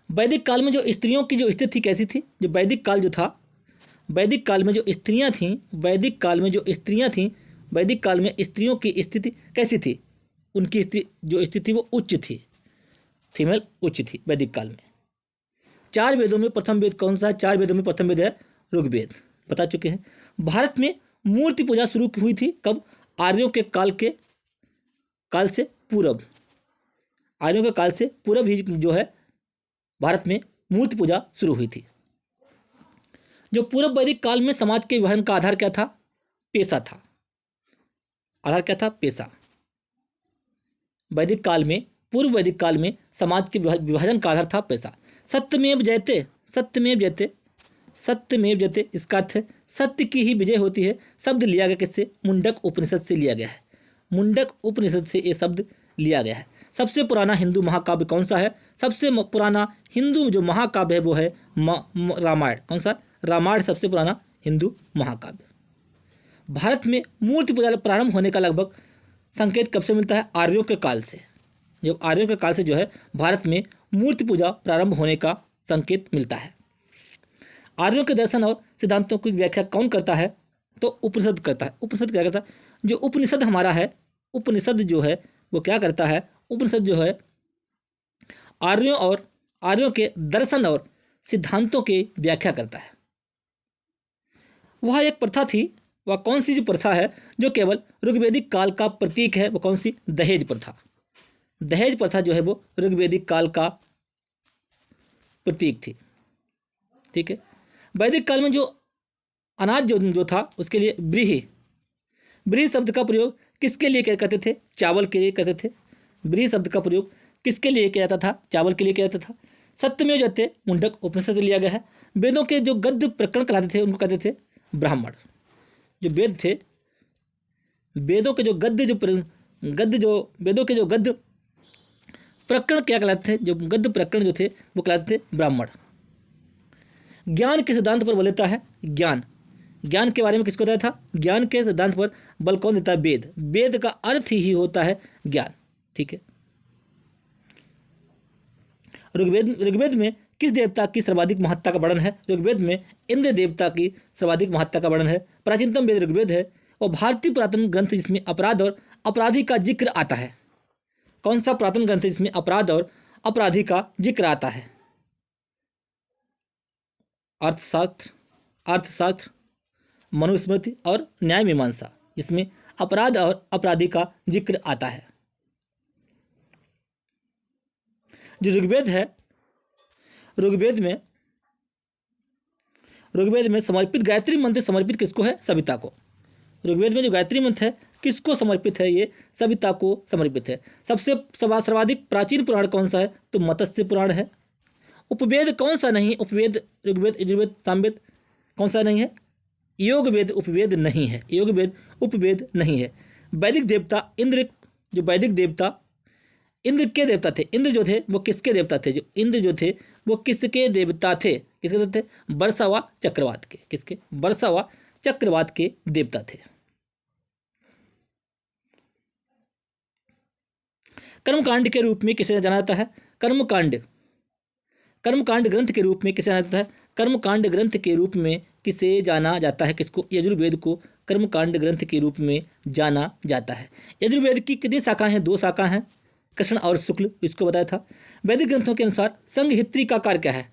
वैदिक काल में जो स्त्रियों की जो स्थिति कैसी थी? जो वैदिक काल जो था, वैदिक काल में जो स्त्रियां थीं, वैदिक काल में स्त्रियों की स्थिति कैसी थी? उनकी जो स्थिति वो उच्च थी, फीमेल उच्च थी वैदिक काल में। 4 वेदों में प्रथम वेद कौन सा है? 4 वेदों में प्रथम वेद है ऋग्वेद, बता चुके हैं। भारत में मूर्ति पूजा शुरू हुई थी कब? आर्यों के काल से पूर्व। आर्यों के काल से पूर्व ही जो है भारत में मूर्ति पूजा शुरू हुई थी। जो पूर्व वैदिक काल में समाज के विभाजन का आधार क्या था? पेशा था। आधार क्या था? पेशा। वैदिक काल में, पूर्व वैदिक काल में समाज के विभाजन का आधार था पेशा। सत्यमेव जयते, इसका अर्थ है सत्य की ही विजय होती है। शब्द लिया गया किससे? मुंडक उपनिषद से लिया गया है। मुंडक उपनिषद से ये शब्द लिया गया है। सबसे पुराना हिंदू महाकाव्य कौन सा है? सबसे पुराना हिंदू जो महाकाव्य है वो है रामायण। कौन सा? रामायण सबसे पुराना हिंदू महाकाव्य। भारत में मूर्ति पूजा प्रारंभ होने का लगभग संकेत कब से मिलता है? आर्यों के काल से। जब आर्यों के काल से जो है भारत में मूर्ति पूजा प्रारंभ होने का संकेत मिलता है। आर्यों के दर्शन और सिद्धांतों की व्याख्या कौन करता है? तो उपनिषद करता है। उपनिषद क्या करता है? जो उपनिषद हमारा है, उपनिषद जो है वो क्या करता है? उपनिषद जो है आर्यों के दर्शन और सिद्धांतों की व्याख्या करता है। वह एक प्रथा थी। वह कौन सी जो प्रथा है जो केवल ऋग्वेदिक काल का प्रतीक है? वो कौन सी? दहेज प्रथा। दहेज प्रथा जो है वो ऋग्वेदिक काल का प्रतीक थी। ठीक है। वैदिक काल में जो अनाज जो था उसके लिए ब्रीहि शब्द का प्रयोग किसके लिए करते थे? चावल के लिए करते थे। ब्रीहि शब्द का प्रयोग किसके लिए किया जाता था? चावल के लिए किया जाता था। सत्यमेव जयते मुंडक उपनिषद से लिया गया है। वेदों के जो गद्य प्रकरण कहलाते थे उनको कहते थे ब्राह्मण। जो वेद थे, वेदों के जो वेदों के जो गद्य प्रकरण क्या कहलाते थे? जो गद्य प्रकरण जो थे वो कहलाते थे ब्राह्मण। ज्ञान के सिद्धांत पर बल देता है ज्ञान के बारे में किसको बताया था? ज्ञान के सिद्धांत पर बल कौन देता है? वेद का अर्थ ही होता है ज्ञान। ठीक है। ऋग्वेद में किस देवता की सर्वाधिक महत्ता का वर्णन है? ऋग्वेद में इंद्र देवता की सर्वाधिक महत्ता का वर्णन है। प्राचीनतम वेद ऋग्वेद है और भारतीय पुरातन ग्रंथ जिसमें अपराध और अपराधी का जिक्र आता है। कौन सा पुरातन ग्रंथ है जिसमें अपराध और अपराधी का जिक्र आता है? अर्थशास्त्र, मनुस्मृति और न्याय मीमांसा, जिसमें अपराध और अपराधी का जिक्र आता है। जो ऋग्वेद है, ऋग्वेद में समर्पित गायत्री मंत्र समर्पित किसको है? सविता को। ऋग्वेद में जो गायत्री मंत्र है किसको समर्पित है? ये सविता को समर्पित है। सबसे सर्वाधिक प्राचीन पुराण कौन सा है? तो मत्स्य पुराण है। उपवेद कौन सा नहीं? उपवेद ऋग्वेद, यजुर्वेद, सामवेद कौन सा नहीं है? योगवेद उपवेद नहीं है। योगवेद उपवेद नहीं है। वैदिक देवता इंद्र, जो वैदिक देवता इंद्र के देवता थे। इंद्र जो थे वो किसके देवता थे? जो इंद्र जो थे वो किसके देवता थे? किसके देवता थे? वर्षा व चक्रवात के। किसके? वर्षा व चक्रवात के देवता थे। कर्मकांड के रूप में किसे जाना जाता है? कर्मकांड ग्रंथ के रूप में किसे जाना जाता है? कर्मकांड ग्रंथ के रूप में किसे जाना जाता है? किसको? यजुर्वेद को कर्मकांड ग्रंथ के रूप में जाना जाता है। यजुर्वेद की कितनी शाखा हैं? 2 शाखा हैं, कृष्ण और शुक्ल, इसको बताया था। वैदिक ग्रंथों के अनुसार संघहित्री का कार्य क्या है?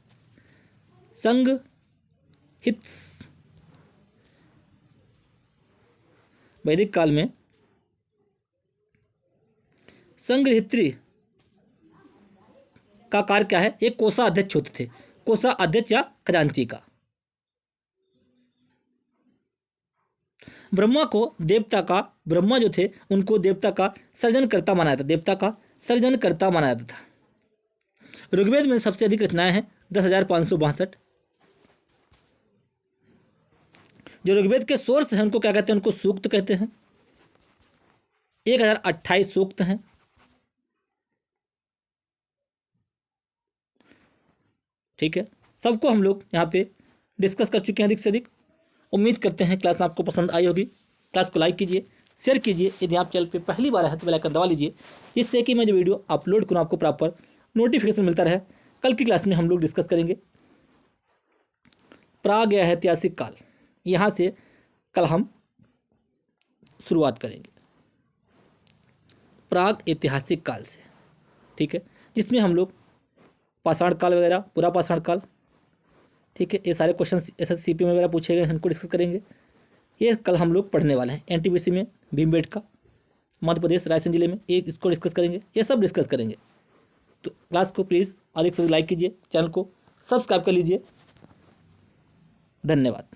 वैदिक काल में संघहित्री का कार्य क्या है? एक कोषाध्यक्ष होते थे, कोषाध्यक्ष या खजांची का। ब्रह्मा जो थे उनको देवता का सर्जनकर्ता माना जाता, देवता का सर्जनकर्ता माना जाता था। ऋग्वेद में सबसे अधिक रचनाएं हैं 10,562। जो ऋग्वेद के सोर्स हैं उनको क्या कहते हैं? उनको सूक्त कहते हैं। 1028 सूक्त हैं। ठीक है। सबको हम लोग यहाँ पे डिस्कस कर चुके हैं अधिक से अधिक। उम्मीद करते हैं क्लास आपको पसंद आई होगी। क्लास को लाइक कीजिए, शेयर कीजिए। यदि आप चैनल पे पहली बार है तो बेल आइकन दबा लीजिए, जिससे कि मैं जो वीडियो अपलोड करूँ आपको प्रॉपर नोटिफिकेशन मिलता रहे। कल की क्लास में हम लोग डिस्कस करेंगे प्राग ऐतिहासिक काल। यहाँ से कल हम शुरुआत करेंगे प्राग ऐतिहासिक काल से। ठीक है। जिसमें हम लोग पाषाण काल वगैरह, पूरा पाषाण काल, ठीक है, ये सारे क्वेश्चन SSCP में वगैरह पूछे गए हैं, इनको डिस्कस करेंगे। ये कल हम लोग पढ़ने वाले हैं। NTPC में भीमबेटका, मध्य प्रदेश रायसेन जिले में, ये इसको डिस्कस करेंगे। ये सब डिस्कस करेंगे। तो क्लास को प्लीज़ अधिक से अधिक लाइक कीजिए, चैनल को सब्सक्राइब कर लीजिए। धन्यवाद।